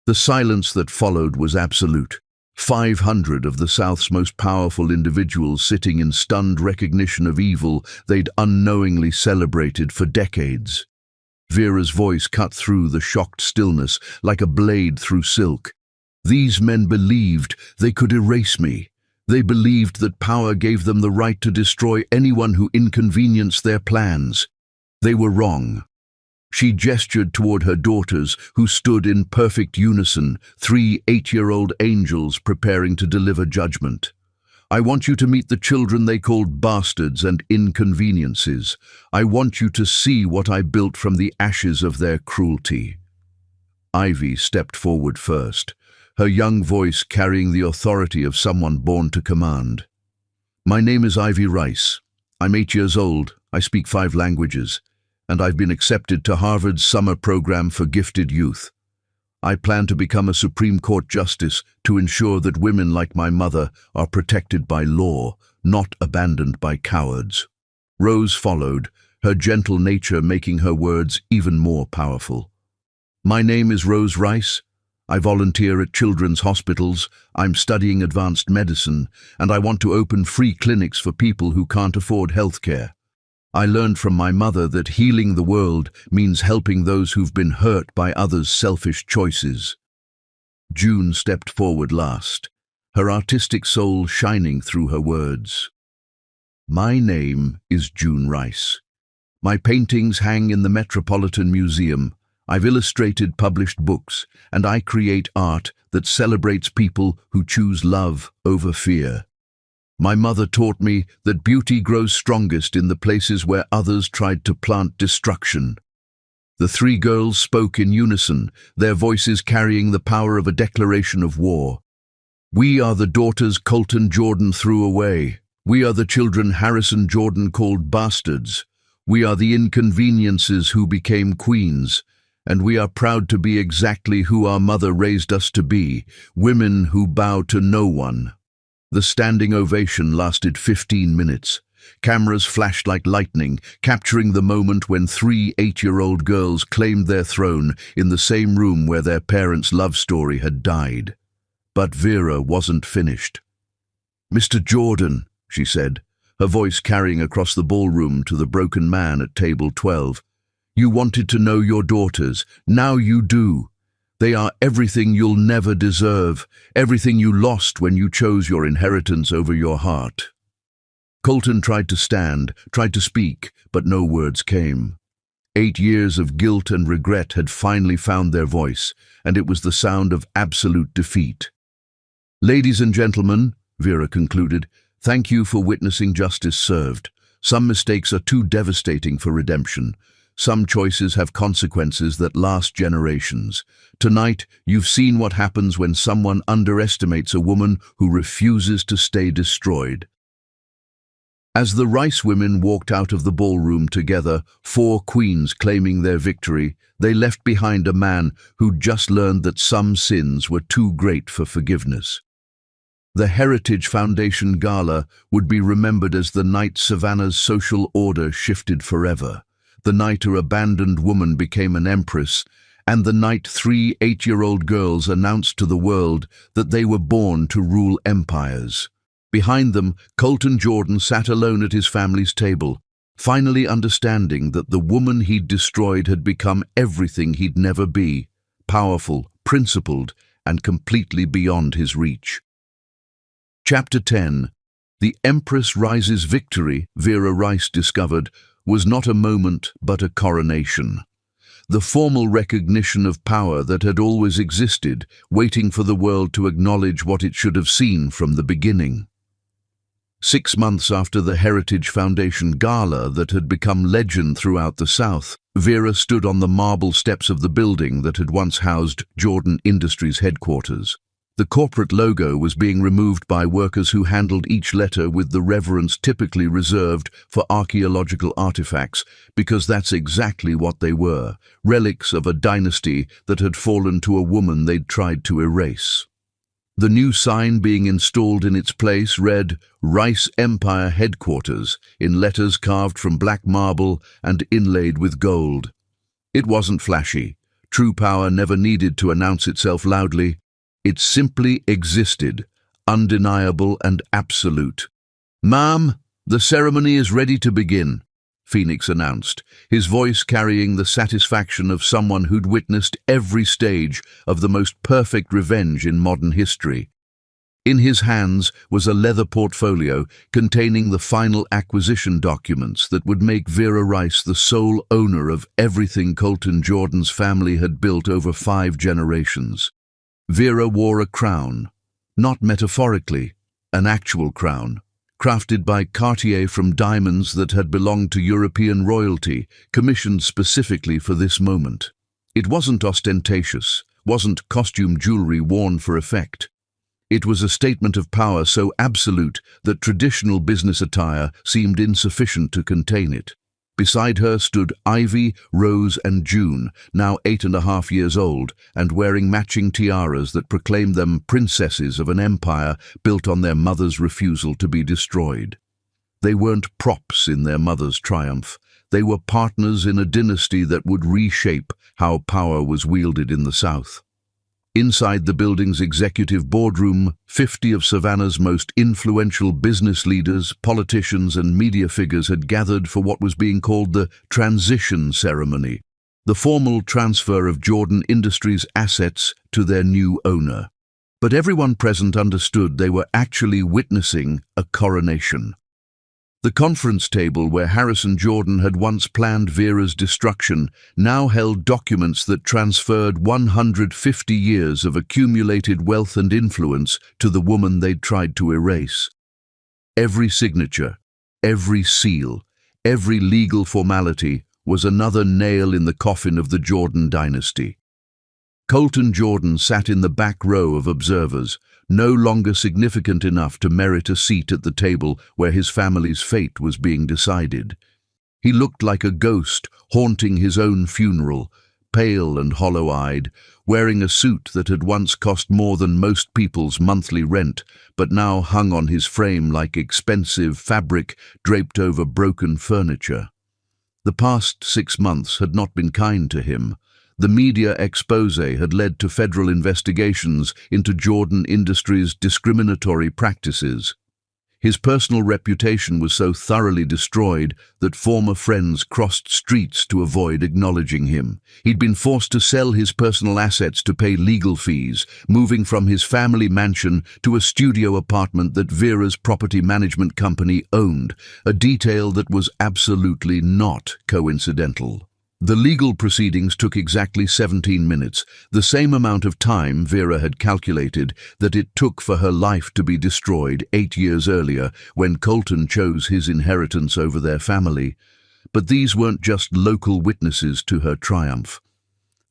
The silence that followed was absolute. 500 of the South's most powerful individuals sitting in stunned recognition of evil they'd unknowingly celebrated for decades. Vera's voice cut through the shocked stillness like a blade through silk. These men believed they could erase me. They believed that power gave them the right to destroy anyone who inconvenienced their plans. They were wrong. She gestured toward her daughters, who stood in perfect unison, 3 8-year-old angels preparing to deliver judgment. I want you to meet the children they called bastards and inconveniences. I want you to see what I built from the ashes of their cruelty. Ivy stepped forward first, her young voice carrying the authority of someone born to command. My name is Ivy Rice. I'm 8 years old, I speak 5 languages, and I've been accepted to Harvard's summer program for gifted youth. I plan to become a Supreme Court justice to ensure that women like my mother are protected by law, not abandoned by cowards. Rose followed, her gentle nature making her words even more powerful. My name is Rose Rice. I volunteer at children's hospitals, I'm studying advanced medicine, and I want to open free clinics for people who can't afford healthcare. I learned from my mother that healing the world means helping those who've been hurt by others' selfish choices. June stepped forward last, her artistic soul shining through her words. My name is June Rice. My paintings hang in the Metropolitan Museum. I've illustrated published books, and I create art that celebrates people who choose love over fear. My mother taught me that beauty grows strongest in the places where others tried to plant destruction. The three girls spoke in unison, their voices carrying the power of a declaration of war. We are the daughters Colton Jordan threw away. We are the children Harrison Jordan called bastards. We are the inconveniences who became queens. And we are proud to be exactly who our mother raised us to be, women who bow to no one. The standing ovation lasted 15 minutes. Cameras flashed like lightning, capturing the moment when three 8-year-old girls claimed their throne in the same room where their parents' love story had died. But Vera wasn't finished. "Mr. Jordan," she said, her voice carrying across the ballroom to the broken man at table 12. "You wanted to know your daughters. Now you do. They are everything you'll never deserve, everything you lost when you chose your inheritance over your heart." Colton tried to stand, tried to speak, but no words came. 8 years of guilt and regret had finally found their voice, and it was the sound of absolute defeat. "Ladies and gentlemen," Vera concluded, "thank you for witnessing justice served. Some mistakes are too devastating for redemption. Some choices have consequences that last generations. Tonight, you've seen what happens when someone underestimates a woman who refuses to stay destroyed." As the Rice women walked out of the ballroom together, 4 queens claiming their victory, they left behind a man who'd just learned that some sins were too great for forgiveness. The Heritage Foundation Gala would be remembered as the night Savannah's social order shifted forever, the night her abandoned woman became an empress, and the night 3 8-year-old girls announced to the world that they were born to rule empires. Behind them, Colton Jordan sat alone at his family's table, finally understanding that the woman he'd destroyed had become everything he'd never be, powerful, principled, and completely beyond his reach. Chapter 10. The Empress Rise's victory, Vera Rice discovered, was not a moment but a coronation. The formal recognition of power that had always existed, waiting for the world to acknowledge what it should have seen from the beginning. 6 months after the Heritage Foundation Gala that had become legend throughout the South, Vera stood on the marble steps of the building that had once housed Jordan Industries headquarters. The corporate logo was being removed by workers who handled each letter with the reverence typically reserved for archaeological artifacts, because that's exactly what they were, relics of a dynasty that had fallen to a woman they'd tried to erase. The new sign being installed in its place read, "Rice Empire Headquarters," in letters carved from black marble and inlaid with gold. It wasn't flashy. True power never needed to announce itself loudly. It simply existed, undeniable and absolute. "Ma'am, the ceremony is ready to begin," Phoenix announced, his voice carrying the satisfaction of someone who'd witnessed every stage of the most perfect revenge in modern history. In his hands was a leather portfolio containing the final acquisition documents that would make Vera Rice the sole owner of everything Colton Jordan's family had built over 5 generations. Vera wore a crown, not metaphorically, an actual crown, crafted by Cartier from diamonds that had belonged to European royalty, commissioned specifically for this moment. It wasn't ostentatious, wasn't costume jewelry worn for effect. It was a statement of power so absolute that traditional business attire seemed insufficient to contain it. Beside her stood Ivy, Rose and June, now 8.5 years old, and wearing matching tiaras that proclaimed them princesses of an empire built on their mother's refusal to be destroyed. They weren't props in their mother's triumph. They were partners in a dynasty that would reshape how power was wielded in the South. Inside the building's executive boardroom, 50 of Savannah's most influential business leaders, politicians, and media figures had gathered for what was being called the transition ceremony, the formal transfer of Jordan Industries' assets to their new owner. But everyone present understood they were actually witnessing a coronation. The conference table where Harrison Jordan had once planned Vera's destruction now held documents that transferred 150 years of accumulated wealth and influence to the woman they'd tried to erase. Every signature, every seal, every legal formality was another nail in the coffin of the Jordan dynasty. Colton Jordan sat in the back row of observers, no longer significant enough to merit a seat at the table where his family's fate was being decided. He looked like a ghost haunting his own funeral, pale and hollow-eyed, wearing a suit that had once cost more than most people's monthly rent, but now hung on his frame like expensive fabric draped over broken furniture. The past 6 months had not been kind to him. The media expose had led to federal investigations into Jordan Industries' discriminatory practices. His personal reputation was so thoroughly destroyed that former friends crossed streets to avoid acknowledging him. He'd been forced to sell his personal assets to pay legal fees, moving from his family mansion to a studio apartment that Vera's property management company owned, a detail that was absolutely not coincidental. The legal proceedings took exactly 17 minutes, the same amount of time Vera had calculated that it took for her life to be destroyed 8 years earlier when Colton chose his inheritance over their family. But these weren't just local witnesses to her triumph.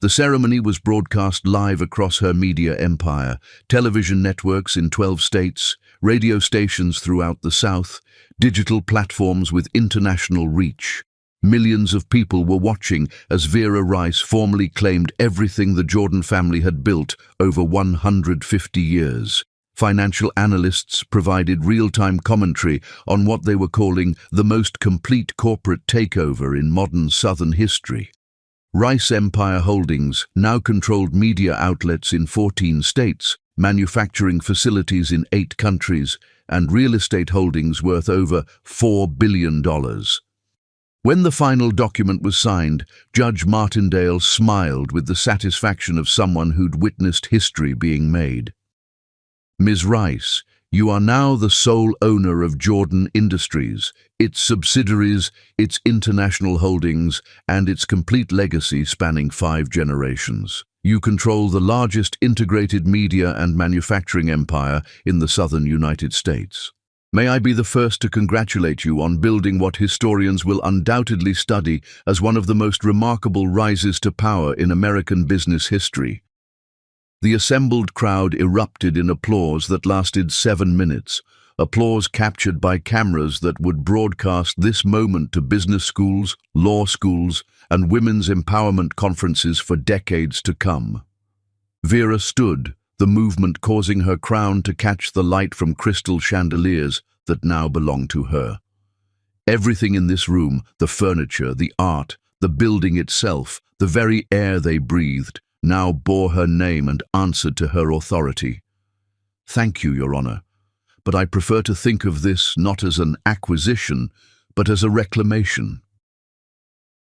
The ceremony was broadcast live across her media empire, television networks in 12 states, radio stations throughout the South, digital platforms with international reach. Millions of people were watching as Vera Rice formally claimed everything the Jordan family had built over 150 years. Financial analysts provided real-time commentary on what they were calling the most complete corporate takeover in modern Southern history. Rice Empire Holdings now controlled media outlets in 14 states, manufacturing facilities in 8 countries, and real estate holdings worth over $4 billion. When the final document was signed, Judge Martindale smiled with the satisfaction of someone who'd witnessed history being made. Ms. Rice, you are now the sole owner of Jordan Industries, its subsidiaries, its international holdings, and its complete legacy spanning 5 generations. You control the largest integrated media and manufacturing empire in the southern United States. May I be the first to congratulate you on building what historians will undoubtedly study as one of the most remarkable rises to power in American business history. The assembled crowd erupted in applause that lasted 7 minutes, applause captured by cameras that would broadcast this moment to business schools, law schools, and women's empowerment conferences for decades to come. Vera stood, the movement causing her crown to catch the light from crystal chandeliers that now belonged to her. Everything in this room, the furniture, the art, the building itself, the very air they breathed, now bore her name and answered to her authority. Thank you, Your Honor, but I prefer to think of this not as an acquisition, but as a reclamation.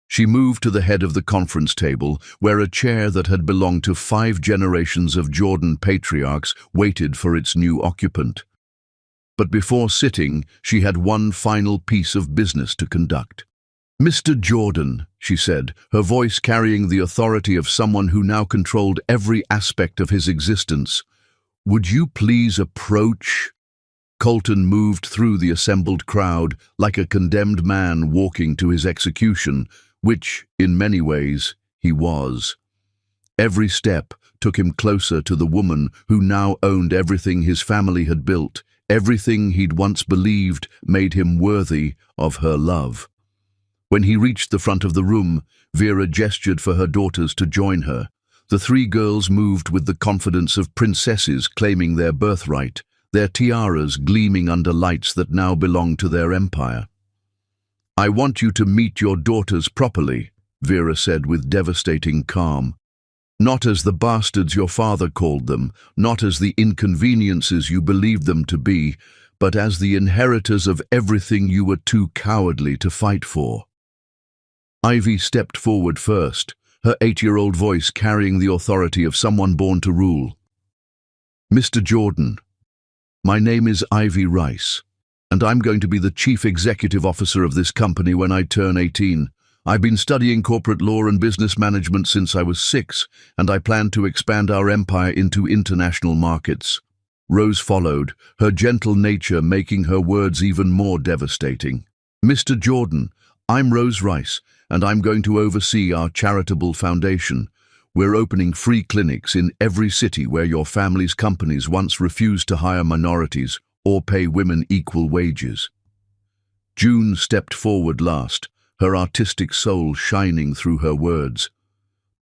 She moved to the head of the conference table, where a chair that had belonged to 5 generations of Jordan patriarchs waited for its new occupant. But before sitting, she had one final piece of business to conduct. Mr. Jordan, she said, her voice carrying the authority of someone who now controlled every aspect of his existence, would you please approach? Colton moved through the assembled crowd like a condemned man walking to his execution, which, in many ways, he was. Every step took him closer to the woman who now owned everything his family had built, everything he'd once believed made him worthy of her love. When he reached the front of the room, Vera gestured for her daughters to join her. The 3 girls moved with the confidence of princesses claiming their birthright, their tiaras gleaming under lights that now belonged to their empire. "I want you to meet your daughters properly," Vera said with devastating calm. "Not as the bastards your father called them, not as the inconveniences you believed them to be, but as the inheritors of everything you were too cowardly to fight for." Ivy stepped forward first, her 8-year-old voice carrying the authority of someone born to rule. "Mr. Jordan, my name is Ivy Rice, and I'm going to be the chief executive officer of this company when I turn 18. I've been studying corporate law and business management since I was 6, and I plan to expand our empire into international markets." Rose followed, her gentle nature making her words even more devastating. "Mr. Jordan, I'm Rose Rice, and I'm going to oversee our charitable foundation. We're opening free clinics in every city where your family's companies once refused to hire minorities or pay women equal wages." June stepped forward last, her artistic soul shining through her words.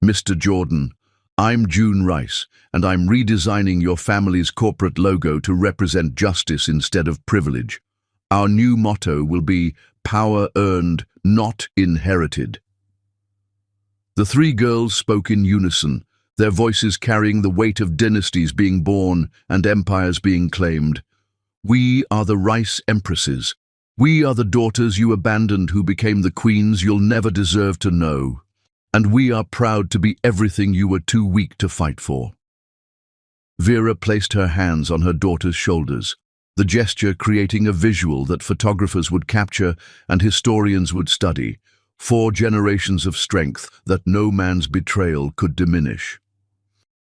"Mr. Jordan, I'm June Rice, and I'm redesigning your family's corporate logo to represent justice instead of privilege. Our new motto will be power earned, not inherited." The 3 girls spoke in unison, their voices carrying the weight of dynasties being born and empires being claimed. "We are the Rice Empresses. We are the daughters you abandoned who became the queens you'll never deserve to know. And we are proud to be everything you were too weak to fight for." Vera placed her hands on her daughter's shoulders, the gesture creating a visual that photographers would capture and historians would study, 4 generations of strength that no man's betrayal could diminish.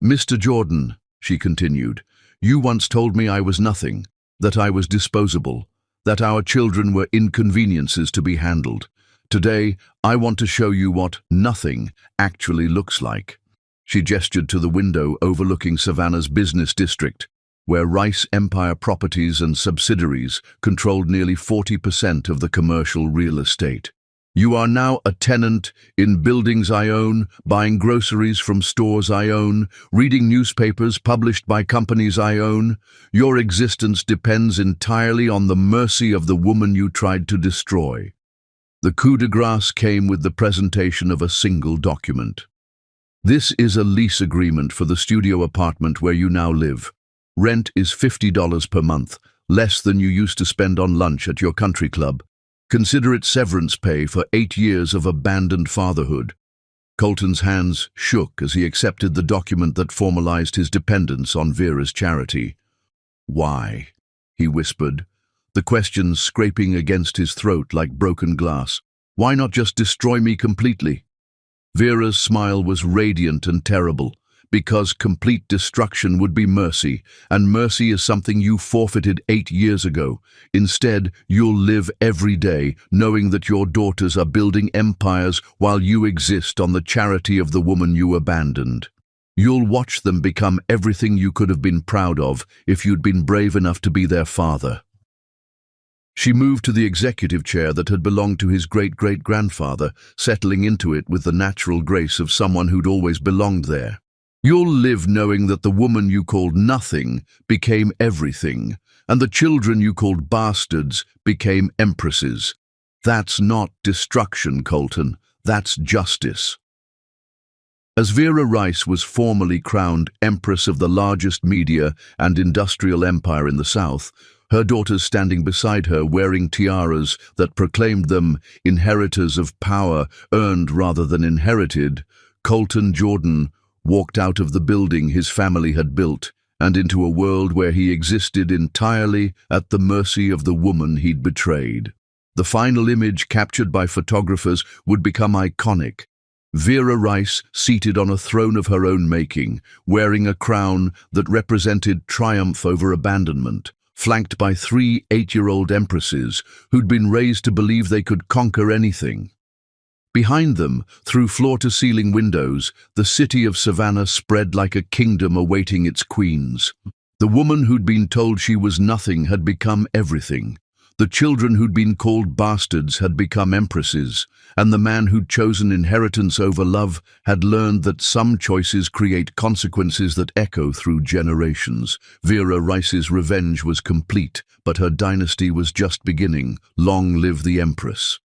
"Mr. Jordan," she continued, "you once told me I was nothing, that I was disposable, that our children were inconveniences to be handled. Today, I want to show you what nothing actually looks like." She gestured to the window overlooking Savannah's business district, where Rice Empire properties and subsidiaries controlled nearly 40% of the commercial real estate. "You are now a tenant in buildings I own, buying groceries from stores I own, reading newspapers published by companies I own. Your existence depends entirely on the mercy of the woman you tried to destroy." The coup de grace came with the presentation of a single document. "This is a lease agreement for the studio apartment where you now live. Rent is $50 per month, less than you used to spend on lunch at your country club. Consider it severance pay for 8 years of abandoned fatherhood." Colton's hands shook as he accepted the document that formalized his dependence on Vera's charity. "Why?" he whispered, the questions scraping against his throat like broken glass. "Why not just destroy me completely?" Vera's smile was radiant and terrible, because complete destruction would be mercy, and mercy is something you forfeited 8 years ago. Instead, you'll live every day knowing that your daughters are building empires while you exist on the charity of the woman you abandoned. You'll watch them become everything you could have been proud of if you'd been brave enough to be their father. She moved to the executive chair that had belonged to his great-great-grandfather, settling into it with the natural grace of someone who'd always belonged there. "You'll live knowing that the woman you called nothing became everything, and the children you called bastards became empresses. That's not destruction, Colton. That's justice." As Vera Rice was formally crowned Empress of the largest media and industrial empire in the South, her daughters standing beside her wearing tiaras that proclaimed them inheritors of power earned rather than inherited, Colton Jordan walked out of the building his family had built and into a world where he existed entirely at the mercy of the woman he'd betrayed. The final image captured by photographers would become iconic. Vera Rice seated on a throne of her own making, wearing a crown that represented triumph over abandonment, flanked by 3 8-year-old empresses who'd been raised to believe they could conquer anything. Behind them, through floor-to-ceiling windows, the city of Savannah spread like a kingdom awaiting its queens. The woman who'd been told she was nothing had become everything. The children who'd been called bastards had become empresses, and the man who'd chosen inheritance over love had learned that some choices create consequences that echo through generations. Vera Rice's revenge was complete, but her dynasty was just beginning. Long live the Empress.